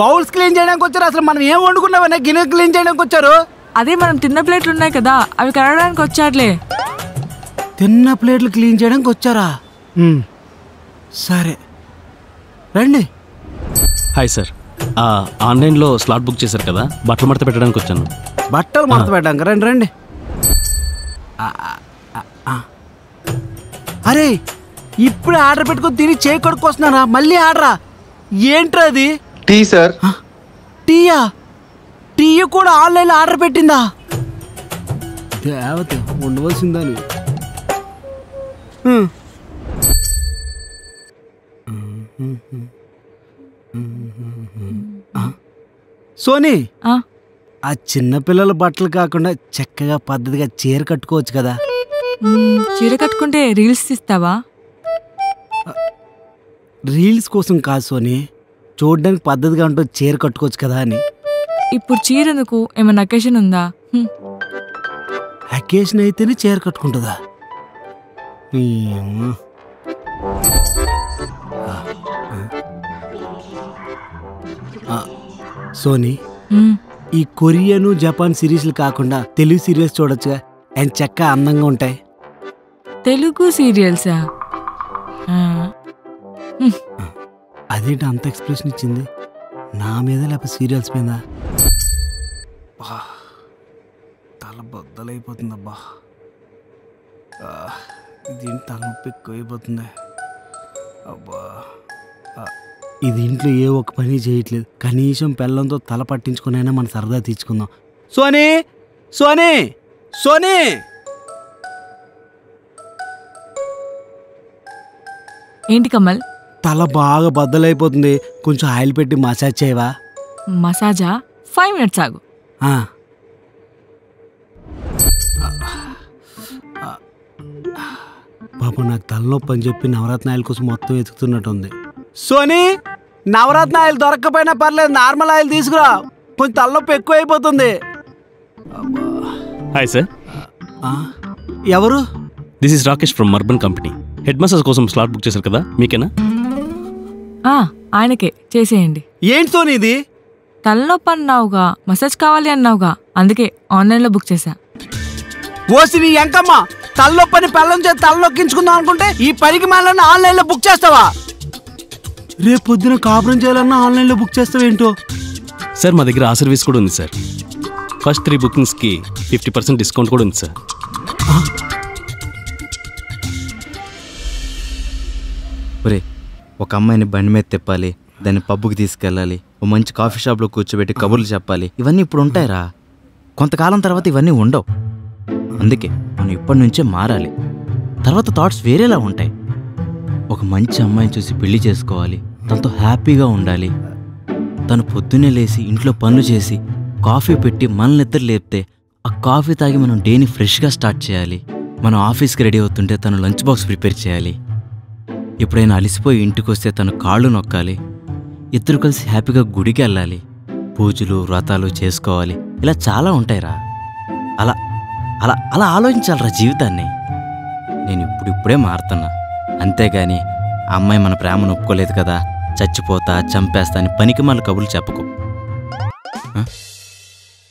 బౌల్స్ క్లీన్ చేయడానికి వచ్చారు. అసలు మనం ఏం వండుకున్నామని గిన్నె క్లీన్ చేయడానికి వచ్చారు? అదే మనం తిన్న ప్లేట్లు ఉన్నాయి కదా, అవి కడగడానికి వచ్చారులే. తిన్న ప్లేట్లు క్లీన్ చేయడానికి వచ్చారా? సరే రండి. హాయ్ సార్, ఆన్లైన్లో స్లాట్ బుక్ చేశారు కదా, బట్టలు మడత పెట్టడానికి వచ్చాను. బట్టలు మడత పెట్టడానికి? రండి రండి. అరే ఇప్పుడు ఆర్డర్ పెట్టుకొని తిని చేయి కడుక్కొస్తున్నారా? మళ్ళీ ఆర్డరా? ఏంట్రా అది? Tea sir. టీయా? టీ కూడా ఆన్లైన్లో ఆర్డర్ పెట్టిందా? దేవత ఉండవలసిందని. సోనీ, ఆ చిన్నపిల్లల బట్టలు కాకుండా చక్కగా పద్ధతిగా చీర కట్టుకోవచ్చు కదా. చీర కట్టుకుంటే రీల్స్ తీస్తావా? రీల్స్ కోసం కాదు సోనీ, చూడడానికి పద్ధతిగా ఉంటూ చీర కట్టుకోవచ్చు కదా అని. ఇప్పుడు చీర ఎందుకు? ఏమైనా అకేషన్ ఉందా? అకేషన్ అయితేనే చీర కట్టుకుంటుందా? సోనీ, ఈ కొరియన్ జపాన్ సిరీస్లు కాకుండా తెలుగు సీరియల్స్ చూడొచ్చుగా, అండ్ చక్కగా అందంగా ఉంటాయి. తెలుగు సీరియల్సా? అదేంటి అంత ఎక్స్ప్రెషన్ ఇచ్చింది? నా మీద లేకపోతే సీరియల్స్ మీద? తల బద్దలైపోతుందబ్బా. ఇదేంటి తలనొప్పి ఎక్కువైపోతుంది అబ్బా. ఇది ఇంట్లో ఏ ఒక్క పని చేయట్లేదు, కనీసం పెళ్ళంతో తల పట్టించుకునైనా మన సరదా తీర్చుకుందాం. సోనీ సోనీ సోనీ, ఏంటి కమల్? తల బాగా బద్దలైపోతుంది, కొంచెం ఆయిల్ పెట్టి మసాజ్ చేయవా? మసాజా? 5 minutes ఆగు. పాప నాకు తలనొప్పి అని చెప్పి నవరత్న ఆయిల్ కోసం మొత్తం వెతుకుతున్నట్టుంది. సోనీ, నవరత్న ఆయిల్ దొరక్కపోయినా పర్లేదు, నార్మల్ ఆయిల్ తీసుకురా, కొంచెం తలనొప్పి ఎక్కువ అయిపోతుంది. Hi sir. ఎవరు? This is Rakesh from Urban company. Head massage కోసం స్లాట్ బుక్ చేశారు కదా, మీకేనా? ఆయనకే చేసేయండి. ఏంటి సోనీ ఇది? తలనొప్పి అన్నావుగా, మసాజ్ కావాలి అన్నావుగా, అందుకే ఆన్లైన్లో బుక్ చేశా. ఓసి నీ ఎంకమ్మ, తలనొప్పని పెళ్ళం చేసి తలనొక్కించుకుందాం అనుకుంటే ఈ పనికి మళ్ళీ ఆన్లైన్లో బుక్ చేస్తావా? రేపు పొద్దున కాపురం చేయాలన్నా ఆన్లైన్లో బుక్ చేస్తావేంటో? సార్ మా దగ్గర ఆ సర్వీస్ కూడా ఉంది సార్. ఫస్ట్ 3 బుకింగ్స్కి 50% డిస్కౌంట్ కూడా ఉంది సార్. ఒరే, ఒక అమ్మాయిని బండి మీద తిప్పాలి, దాన్ని పబ్బుకి తీసుకెళ్ళాలి, ఓ మంచి కాఫీ షాప్లో కూర్చోబెట్టి కబుర్లు చెప్పాలి, ఇవన్నీ ఇప్పుడు ఉంటాయిరా. కొంతకాలం తర్వాత ఇవన్నీ ఉండవు. అందుకే మనం ఇప్పటి నుంచే మారాలి. తర్వాత థాట్స్ వేరేలా ఉంటాయి. ఒక మంచి అమ్మాయిని చూసి పెళ్లి చేసుకోవాలి, తనతో హ్యాపీగా ఉండాలి. తను పొద్దున్నే లేచి ఇంట్లో పనులు చేసి కాఫీ పెట్టి మనల్ని నిద్ర లేపితే ఆ కాఫీ తాగి మనం డేని ఫ్రెష్గా స్టార్ట్ చేయాలి. మనం ఆఫీస్కి రెడీ అవుతుంటే తను లంచ్ బాక్స్ ప్రిపేర్ చేయాలి. ఎప్పుడైనా అలిసిపోయి ఇంటికి వస్తే తను కాళ్ళు నొక్కాలి. ఇద్దరు కలిసి హ్యాపీగా గుడికి వెళ్ళాలి. పూజలు వ్రతాలు చేసుకోవాలి. ఇలా చాలా ఉంటాయిరా. అలా అలా అలా ఆలోచించాలరా జీవితాన్ని. నేను ఇప్పుడిప్పుడే మారుతున్నా. అంతేగాని ఆ అమ్మాయి మన ప్రేమను ఒప్పుకోలేదు కదా, చచ్చిపోతా చంపేస్తా అని పనికి మళ్ళీ కబుర్లు చెప్పకు.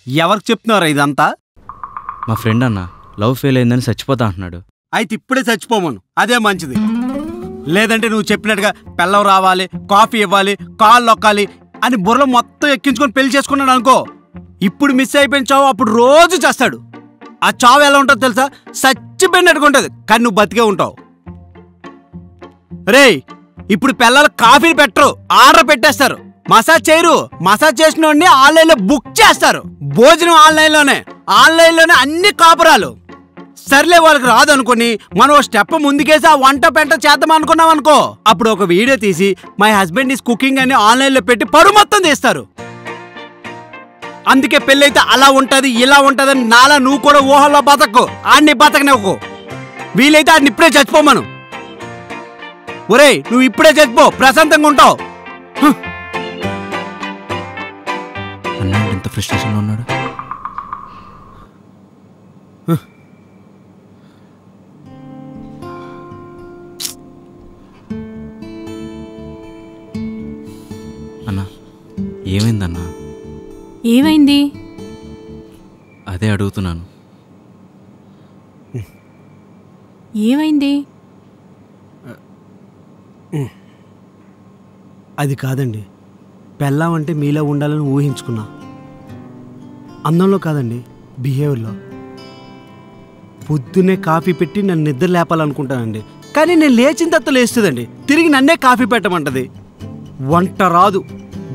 ఎవరికి చెప్తున్నారా ఇదంతా? మా ఫ్రెండ్ అన్న లవ్ ఫెయిల్ అయిందని చచ్చిపోతా అంటున్నాడు. అయితే ఇప్పుడే చచ్చిపోమను, అదే మంచిది. లేదంటే నువ్వు చెప్పినట్టుగా పెళ్ళం రావాలి, కాఫీ ఇవ్వాలి, కాళ్ళు నొక్కాలి అని బుర్రలో మొత్తం ఎక్కించుకొని పెళ్లి చేసుకున్నాడు అనుకో, ఇప్పుడు మిస్ అయిపోయిన చావు అప్పుడు రోజు చేస్తాడు. ఆ చావు ఎలా ఉంటుందో తెలుసా? చచ్చిపోయినట్టుగా ఉంటుంది, కానీ నువ్వు బతికే ఉంటావు. రేయ్, ఇప్పుడు పిల్లలు కాఫీ పెట్టరు, ఆర్డర్ పెట్టేస్తారు. మసాజ్ చేయరు, మసాజ్ చేసిన వాడిని ఆన్లైన్లో బుక్ చేస్తారు. భోజనం ఆన్లైన్లోనే అన్ని కాపురాలు. సర్లే వాళ్ళకి రాదు అనుకుని మనం స్టెప్ ముందుకేసి ఆ వంట పెంట చేద్దాం అనుకున్నాం అనుకో, అప్పుడు ఒక వీడియో తీసి మై హస్బెండ్ ఈస్ కుకింగ్ అని ఆన్లైన్లో పెట్టి పరువు మొత్తం తీస్తారు. అందుకే పెళ్ళైతే అలా ఉంటది ఇలా ఉంటదని నాలా నువ్వు కూడా ఊహల్లో బతకు, ఆడిని బతకనివ్వకు. వీలైతే ఆడిని ఇప్పుడే చచ్చిపోమను. ఒరేయ్, నువ్వు ఇప్పుడే చచ్చిపో, ప్రశాంతంగా ఉంటావు. అన్నాడు ఎంత ఫ్రస్ట్రేషన్లో ఉన్నాడు. అన్నా ఏమైందన్నా? ఏమైంది? అదే అడుగుతున్నాను. ఏమైంది? అది కాదండి, పెళ్ళాం అంటే మీలో ఉండాలని ఊహించుకున్నా. అందంలో కాదండి, బిహేవియర్లో. పొద్దున్నే కాఫీ పెట్టి నన్ను నిద్ర లేపాలనుకుంటానండి, కానీ నేను లేచిన తర్వాత లేస్తుందండి, తిరిగి నన్నే కాఫీ పెట్టమంటది. వంట రాదు,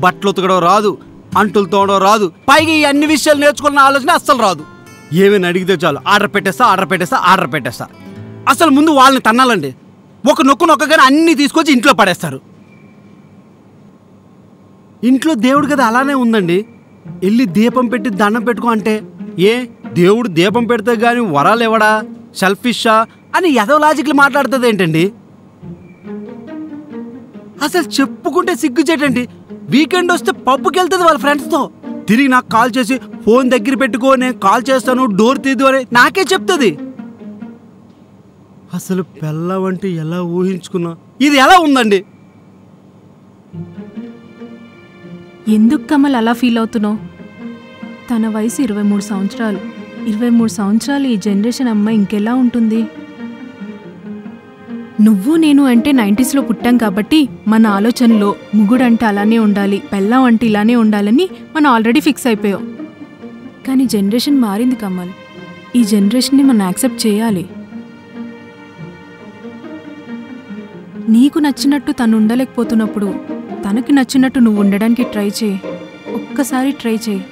బట్టలు ఉతకడం రాదు, అంటులు తోడడం రాదు, పైగా ఈ అన్ని విషయాలు నేర్చుకున్న ఆలోచన అస్సలు రాదు. ఏమైనా అడిగితే చాలు ఆర్డర్ పెట్టేస్తా. అసలు ముందు వాళ్ళని తన్నాలండి. ఒక నొక్కగానే అన్నీ తీసుకొచ్చి ఇంట్లో పడేస్తారు. ఇంట్లో దేవుడు కదా అలానే ఉందండి. వెళ్ళి దీపం పెట్టి దండం పెట్టుకో అంటే, ఏ దేవుడు దీపం పెడితే గాని వరాలు ఇవ్వడా, సెల్ఫిషా అని ఏదో లాజిక్లు మాట్లాడుతుంది ఏంటండి? అసలు చెప్పుకుంటే సిగ్గుచేటండి. వీకెండ్ వస్తే పబ్కి వెళ్తుంది వాళ్ళ ఫ్రెండ్స్తో, తిరిగి నాకు కాల్ చేసి ఫోన్ దగ్గర పెట్టుకో, నేను కాల్ చేస్తాను, డోర్ తీద్దు అని నాకే చెప్తుంది. అసలు పెళ్ళవంటే ఎలా ఊహించుకున్నా, ఇది ఎలా ఉందండి? ఎందుకు కమల్ అలా ఫీల్ అవుతున్నావు? తన వయసు 23 సంవత్సరాలు. 23 సంవత్సరాలు ఈ జనరేషన్ అమ్మాయి ఇంకెలా ఉంటుంది? నువ్వు నేను అంటే 90sలో పుట్టాం కాబట్టి మన ఆలోచనలో ముగుడంటే అలానే ఉండాలి, పెళ్ళాం అంటే ఇలానే ఉండాలని మనం ఆల్రెడీ ఫిక్స్ అయిపోయాం. కానీ జనరేషన్ మారింది కమల్. ఈ జనరేషన్ని మనం యాక్సెప్ట్ చేయాలి. నీకు నచ్చినట్టు తను ఉండలేకపోతున్నప్పుడు తనకి నచ్చినట్టు నువ్వు ఉండడానికి ట్రై చేయి. ఒక్కసారి ట్రై చేయి.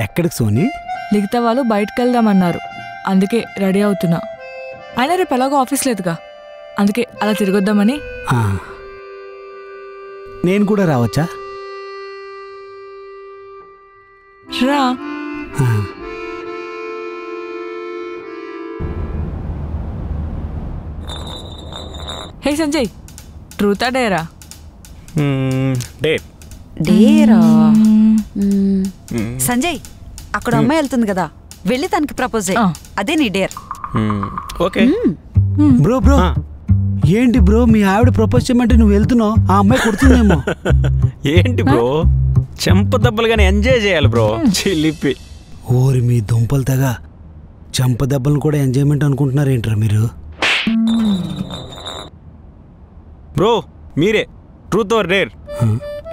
ఎక్కడికి సోని? లిఖిత వాళ్ళు బయటకు వెళ్దామన్నారు, అందుకే రెడీ అవుతున్నా. అయినా రేపు ఎలాగో ఆఫీస్ లేదుగా, అందుకే అలా తిరగొద్దామని. నేను కూడా రావచ్చా? రా. హే సంజయ్, ట్రూతా డేరా? డేరా. సంజయ్, అక్కడ అమ్మాయి వెళ్తుంది కదా, వెళ్ళి తనకి ప్రపోజ్ చేయి. అదే నీ డేర్. ఓకే బ్రో, ఏంటి బ్రో మీ ఆవిడ ప్రపోజ్ చేయమంటే నువ్వు వెళ్తున్నావు? ఆ అమ్మాయి కొడుతుందేమో. ఏంటి బ్రో, చెంప దెబ్బలుగానే ఎంజాయ్ చేయాలి బ్రో. చిలిపి. ఓరి మీ దుంపలు తెగ చెంప దెబ్బలను కూడా ఎంజాయ్మెంట్ అనుకుంటున్నారు ఏంట్రా మీరు? బ్రో మీరే ట్రూత్ ఆర్ డేర్?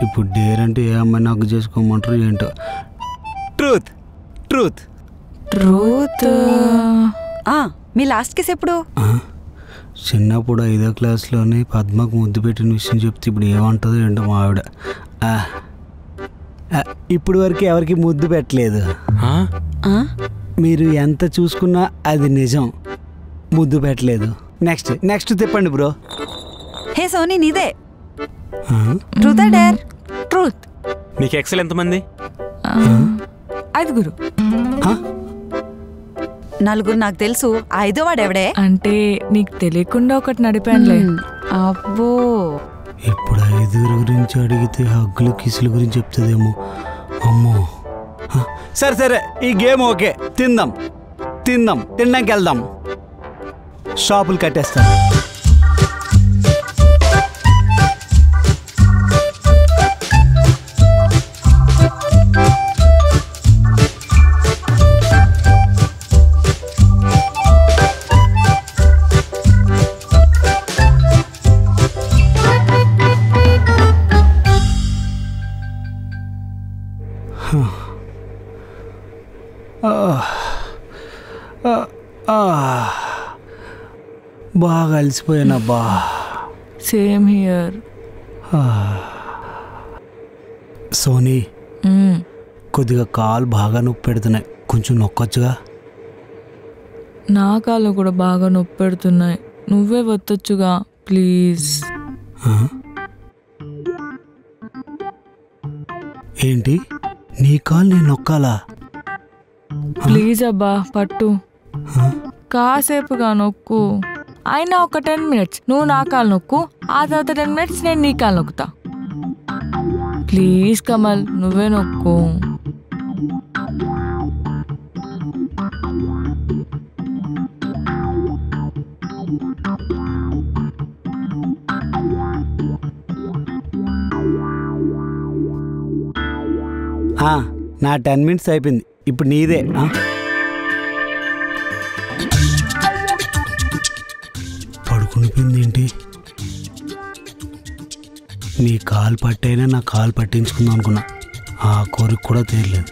ఇప్పుడు డేర్ అంటే ఏ అమ్మాయి నాకు చేసుకోమంటారు ఏంటో. Truth truth truth. మీ లాస్ట్ కేసు ఎప్పుడు? చిన్నప్పుడు 5వ క్లాస్లోనే పద్మకు ముద్దు పెట్టిన విషయం చెప్తే ఇప్పుడు ఏమంటుందో ఏంటో మా ఆవిడ. ఇప్పుడు వరకు ఎవరికి ముద్దు పెట్టలేదు. మీరు ఎంత చూసుకున్నా అది నిజం, ముద్దు పెట్టలేదు. నెక్స్ట్ తిప్పండి బ్రో. హే సోనీ నీదే. Truth dare? ట్రూత్. నీకు ఎక్సెల్ ఎంతమంది? 5. 4 నాకు తెలుసు. 5వ వాడు ఎవడే? అంటే నీకు తెలియకుండా ఒకటి నడిపానులే. అబ్బో, ఇప్పుడు 5 గురించి అడిగితే హగ్గులు కిసుల గురించి చెప్తుందేమో. అమ్మో. సరే ఈ గేమ్ ఓకే. తినడానికి వెళ్దాం. షాపులు కట్టేస్తాం. బాగా అలసిపోయానబ్బా. Same here. సోనీ, కొద్దిగా కాలు బాగా నొప్పి పెడుతున్నాయి, కొంచెం నొక్కొచ్చుగా. నా కాళ్ళు కూడా బాగా నొప్పి పెడుతున్నాయి, నువ్వే వత్తొచ్చుగా ప్లీజ్. ఏంటి, నీ కాలు నేను నొక్కాలా? ప్లీజ్ అబ్బా పట్టు, కాసేపుగా నొక్కు. అయినా ఒక 10 minutes నువ్వు నా కాలు నొక్కు, ఆ తర్వాత 10 minutes నేను నీ కాలు నొక్కుతా. ప్లీజ్ కమల్, నువ్వే నొక్కు. నా 10 minutes అయిపోయింది, ఇప్పుడు నీదే. పడుకునిపోయింది ఏంటి? నీ కాలు పట్టైనా నా కాలు పట్టించుకుందాం అనుకున్నా, ఆ కోరిక కూడా తీరలేదు.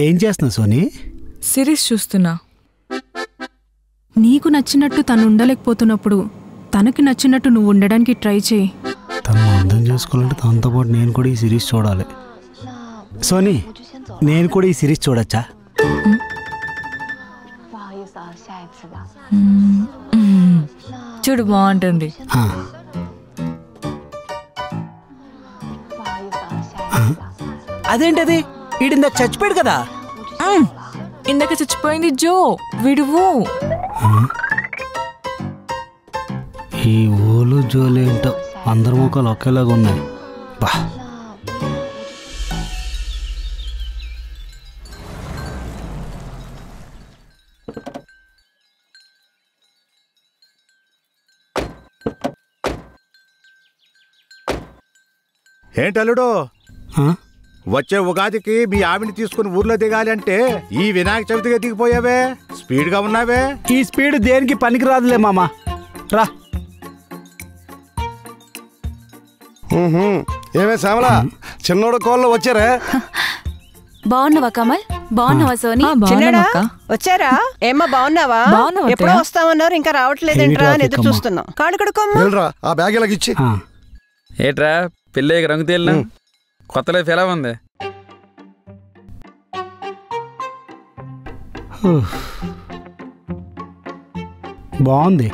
ఏం చేస్తున్నావు సోనీ? సిరీస్ చూస్తున్నా. నీకు నచ్చినట్టు తను ఉండలేకపోతున్నప్పుడు తనకి నచ్చినట్టు నువ్వు ఉండడానికి ట్రై చేయి. తను అర్థం చేసుకోవాలంటే తనతో పాటు నేను కూడా ఈ సిరీస్ చూడాలి. సోనీ, నేను కూడా ఈ సిరీస్ చూడొచ్చా? చూడు, బాగుంటుంది. అదేంటది, ఈడిందాక చచ్చిపోయాడు కదా? ఇందాక చచ్చిపోయింది జో, విడువు. ఈ ఓలు జోలేంటో అందరి ముఖాలు ఒకేలాగా ఉన్నాయి. బా, ఏంటల్లుడు, వచ్చే ఉగాదికి మీ ఆవిని తీసుకుని ఊర్లో దిగాలి అంటే ఈ వినాయక చవితిగా దిగిపోయావే, స్పీడ్ గా ఉన్నావే. ఈ స్పీడ్ దేనికి పనికి రాదులే మామా, రా. ఏమే శ్యామలా, చిన్నోడు కోళ్ళు వచ్చారా? బాగున్నావా కమల్? బాగున్నావా సోనీ? వచ్చారా? ఏమ్మా బాగున్నావా? ఎప్పుడో వస్తామన్నారు, ఇంకా రావట్లేదేంట్రా అని ఎదురు చూస్తున్నాం. కాడు కడుకోమ్మా. ఆ బ్యాగ్ ఇలాగిచ్చి. ఏట్రా పెళ్ళి రంగు తేలినా? కొత్త లైఫ్ ఎలా ఉంది? బాగుంది.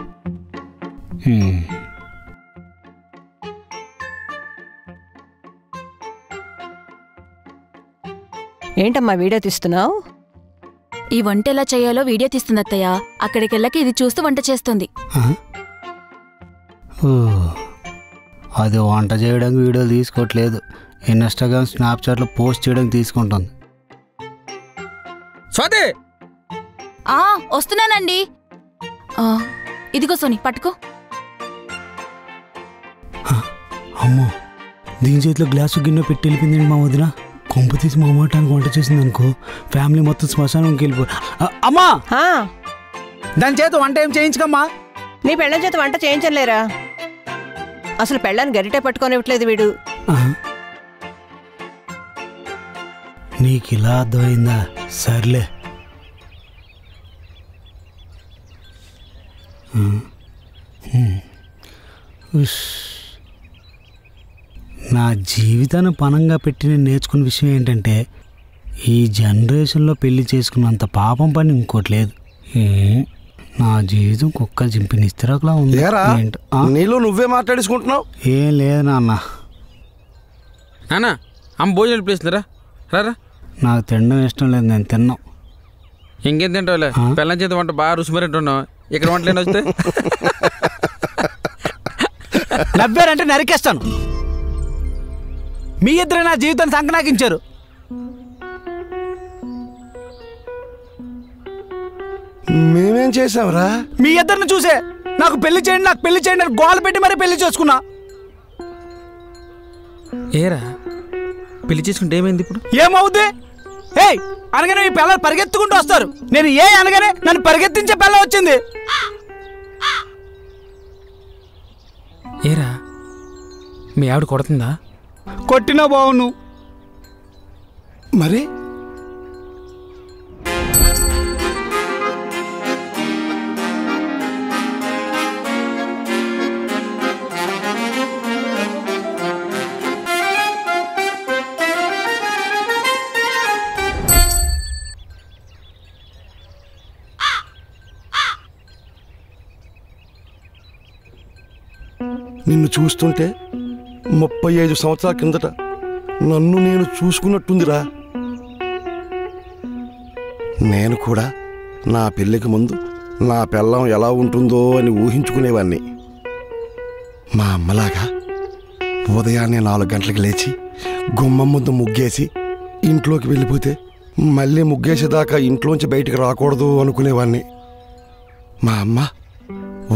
ఏంటమ్మా వీడియో తీస్తున్నావు? ఈ వంట ఎలా చేయాలో వీడియో తీస్తుంది అత్తయ్య. అక్కడికెళ్ళకి ఇది చూస్తూ వంట చేస్తుంది. అది వంట చేయడానికి వీడియోలు తీసుకోవట్లేదు, ఇన్స్టాగ్రామ్ స్నాప్చాట్లో పోస్ట్ చేయడానికి తీసుకుంటుంది. స్వాతి, వస్తున్నానండి. ఇదిగో సోనీ పట్టుకో. అమ్మో, దీని చేతిలో గ్లాసు గిన్నె పెట్టి వెళ్ళిపోయిందండి మా వదిన. కొంప తీసి మా అమ్మటానికి వంట చేసింది అనుకో, ఫ్యామిలీ మొత్తం శ్మశానంకి వెళ్ళిపో. అమ్మా, దాని చేత వంట ఏం చేయించకమ్మా. నీ పెళ్ళం చేత వంట చేయించలేరా? అసలు పెళ్ళాన్ని గరిటే పట్టుకోనివ్వట్లేదు వీడు. నీకు ఇలా అర్థమైందా? సర్లే. నా జీవితాన్ని పణంగా పెట్టి నేను నేర్చుకున్న విషయం ఏంటంటే ఈ జనరేషన్లో పెళ్లి చేసుకున్నంత పాపం పని ఇంకోటి లేదు. నా జీవితం కుక్కలు చింపిన ఇస్తరాకులా ఉంది. నీలో నువ్వే మాట్లాడేసుకుంటున్నావు. ఏం లేదు నాన్న. నాన్న అమ్మ భోజనం ప్లేస్తున్నారా? రారా. నాకు తినడం ఇష్టం లేదు, నేను తిన్నాం. ఇంకేం తింటావులే, పిల్లల చేతి వంట బాగా రుచిమరింటున్నావు. ఇక్కడ వంటలేని వస్తే నవ్వారంటే నరికేస్తాను. మీ ఇద్దరు నా జీవితాన్ని సంకనాకించారు. మేమేం చేసావురా? మీ ఇద్దరిని చూసే నాకు పెళ్లి చేయండి, నాకు పెళ్లి చేయండి అని గోల పెట్టి మరీ పెళ్లి చేసుకున్నా. ఏరా పెళ్లి చేసుకుంటే ఏమైంది ఇప్పుడు? ఏమవుద్ది? ఏయ్ అనగానే ఈ పిల్లలు పరిగెత్తుకుంటూ వస్తారు. నేను ఏ అనగానే నన్ను పరిగెత్తించే పిల్ల వచ్చింది. ఏరా మీ ఆవిడ కొడుతుందా? కొట్టినా బావును. మరి నిన్ను చూస్తుంటే 35 సంవత్సరాల కిందట నన్ను నేను చూసుకున్నట్టుందిరా. నేను కూడా నా పెళ్ళికి ముందు నా పెళ్ళం ఎలా ఉంటుందో అని ఊహించుకునేవాణ్ణి. మా అమ్మలాగా ఉదయాన్నే 4 గంటలకు లేచి గుమ్మం ముందు ముగ్గేసి ఇంట్లోకి వెళ్ళిపోతే మళ్ళీ ముగ్గేసేదాకా ఇంట్లోంచి బయటికి రాకూడదు అనుకునేవాణ్ణి. మా అమ్మ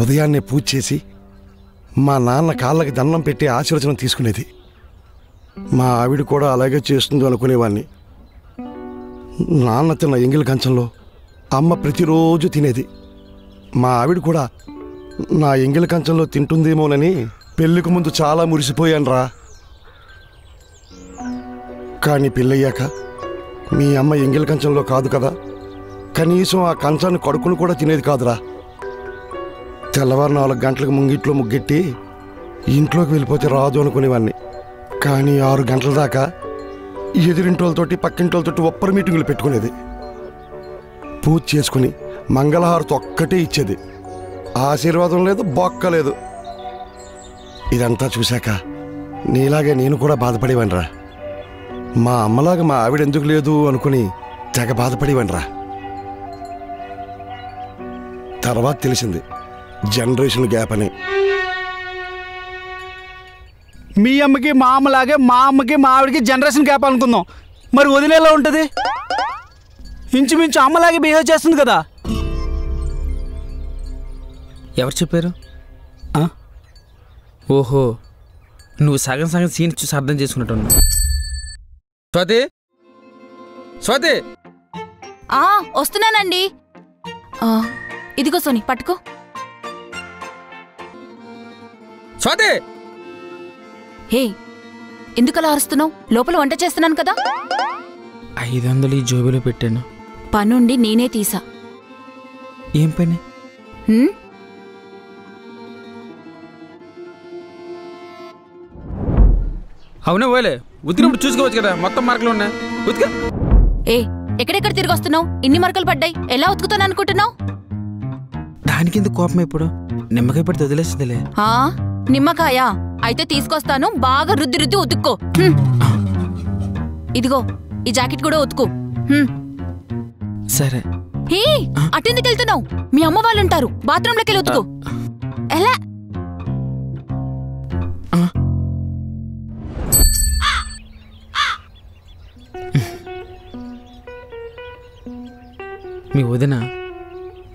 ఉదయాన్నే పూజ చేసి మా నాన్న కాళ్ళకి దండం పెట్టి ఆశీర్వచనం తీసుకునేది. మా ఆవిడ కూడా అలాగే చేస్తుంది అనుకునేవాణ్ణి. నాన్న తిన్న ఎంగిలి కంచంలో అమ్మ ప్రతిరోజు తినేది. మా ఆవిడ కూడా నా ఎంగిలి కంచంలో తింటుందేమోనని పెళ్ళికి ముందు చాలా మురిసిపోయానురా. కానీ పెళ్ళయ్యాక మీ అమ్మ ఎంగిలి కంచంలో కాదు కదా, కనీసం ఆ కంచాన్ని కడుక్కుని కూడా తినేది కాదురా. తెల్లవారు 4 గంటలకు ముంగిట్లో ముగ్గెట్టి ఇంట్లోకి వెళ్ళిపోతే రాదు అనుకునేవాడిని. కానీ 6 గంటల దాకా ఎదురింటోళ్ళతోటి పక్కింటోళ్ళతోటి ఒప్పరి మీటింగులు పెట్టుకునేది. పూజ చేసుకుని మంగళహారతి ఒక్కటే ఇచ్చేది. ఆశీర్వాదం లేదు, బొక్క లేదు. ఇదంతా చూశాక నీలాగే నేను కూడా బాధపడేవాడిరా. మా అమ్మలాగా మా ఆవిడ ఎందుకు లేదు అనుకుని తెగ బాధపడేవాడిరా. తర్వాత తెలిసింది జనరేషన్ గ్యాప్ అని. మీ అమ్మకి మా అమ్మలాగే మా అమ్మకి మా ఆవిడకి జనరేషన్ గ్యాప్ అనుకుందాం. మరి వదిలేలా ఉంటుంది? ఇంచుమించు అమ్మలాగే బిహేవ్ చేస్తుంది కదా. ఎవరు చెప్పారు? ఓహో, నువ్వు సగం సగం సీన్ చూసి అర్థం చేసుకున్నట్టున్నావు. స్వాతి, స్వాతి. వస్తున్నానండి. ఇదిగో సోని, పట్టుకో. స్వాతి. హే, ఎందుకలా అరుస్తున్నావు? లోపల వంట చేస్తున్నాను కదా. 500 ఈ జోబీలో పెట్టాను. పనుండి నేనే తీసా. ఏం పని? అవునా పోలే, ఉతికినప్పుడు చూసుకోవచ్చు కదా, మొత్తం మార్కులు ఉన్నాయి. ఉతిక. ఏ, ఎక్కడెక్కడ తిరిగి వస్తున్నావు? ఇన్ని మరకలు పడ్డాయి, ఎలా ఉతుకుతాను అనుకుంటున్నావు? దానికి ఎందుకు కోపం? ఇప్పుడు నిమ్మకాయ పడితే వదిలేస్తుందిలే. నిమ్మకాయ అయితే తీసుకొస్తాను, బాగా రుద్ది రుద్ది ఉతుక్కో. ఇదిగో ఈ జాకెట్ కూడా ఉతుకు. సరే. హే, అటెందుకు వెళ్తున్నావు? మీ అమ్మ వాళ్ళు ఉంటారు, బాత్రూంలోకి వెళ్ళి ఉతుకు. ఎలా? మీ వదిన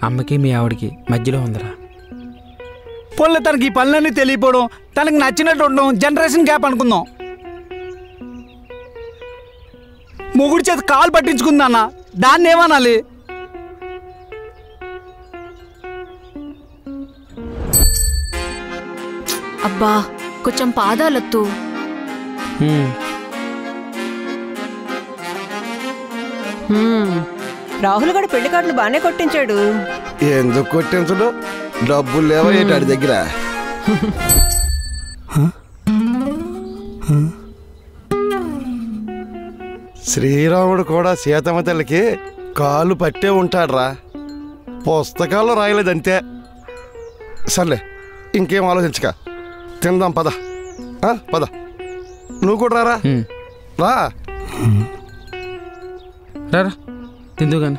అమ్మకి మీ ఆవిడకి మధ్యలో ఉందరా. పొల్ల తనకి ఈ పనులన్నీ తెలియపోవడం, తనకి నచ్చినట్టు ఉండడం జనరేషన్ గ్యాప్ అనుకుందాం. మొగుడి చేతి కాలు పట్టించుకుందన్న, దాన్ని ఏమనాలి? అబ్బా కొంచెం పాదాలొత్తు. రాహుల్ గడు పెళ్లి కార్డులు బాగానే కొట్టించాడు. ఎందుకు కొట్టించడు? డబ్బులు లేవా ఏంటి వాడి దగ్గర? శ్రీరాముడు కూడా సీతమ్మ తల్లికి కాలు పట్టే ఉంటాడ్రా. పుస్తకాల్లో రాయలేదంతే. సర్లే, ఇంకేం ఆలోచించక తిందాం పద. పద, నువ్వు కూడా రారా. రారా తిందు కానీ.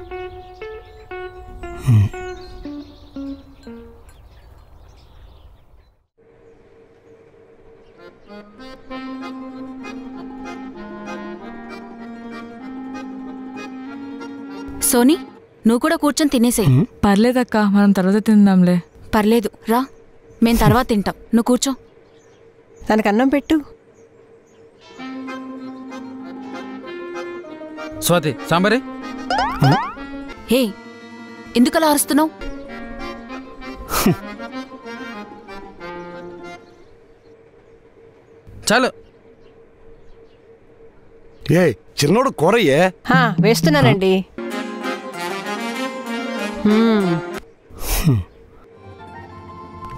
సోనీ, నువ్వు కూడా కూర్చొని తినేసేయ్. పర్లేదక్క, మనం తర్వాత తిందాంలే. పర్లేదు రా, మేం తర్వాత తింటాం. నువ్వు కూర్చో. తనకు అన్నం పెట్టు. స్వాతి సాంబారే. హే, ఎందుకలా అరుస్తున్నావు? చాలు. ఏ చిన్నోడు కూరయ్యే. వేస్తున్నానండి.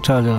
చాలు.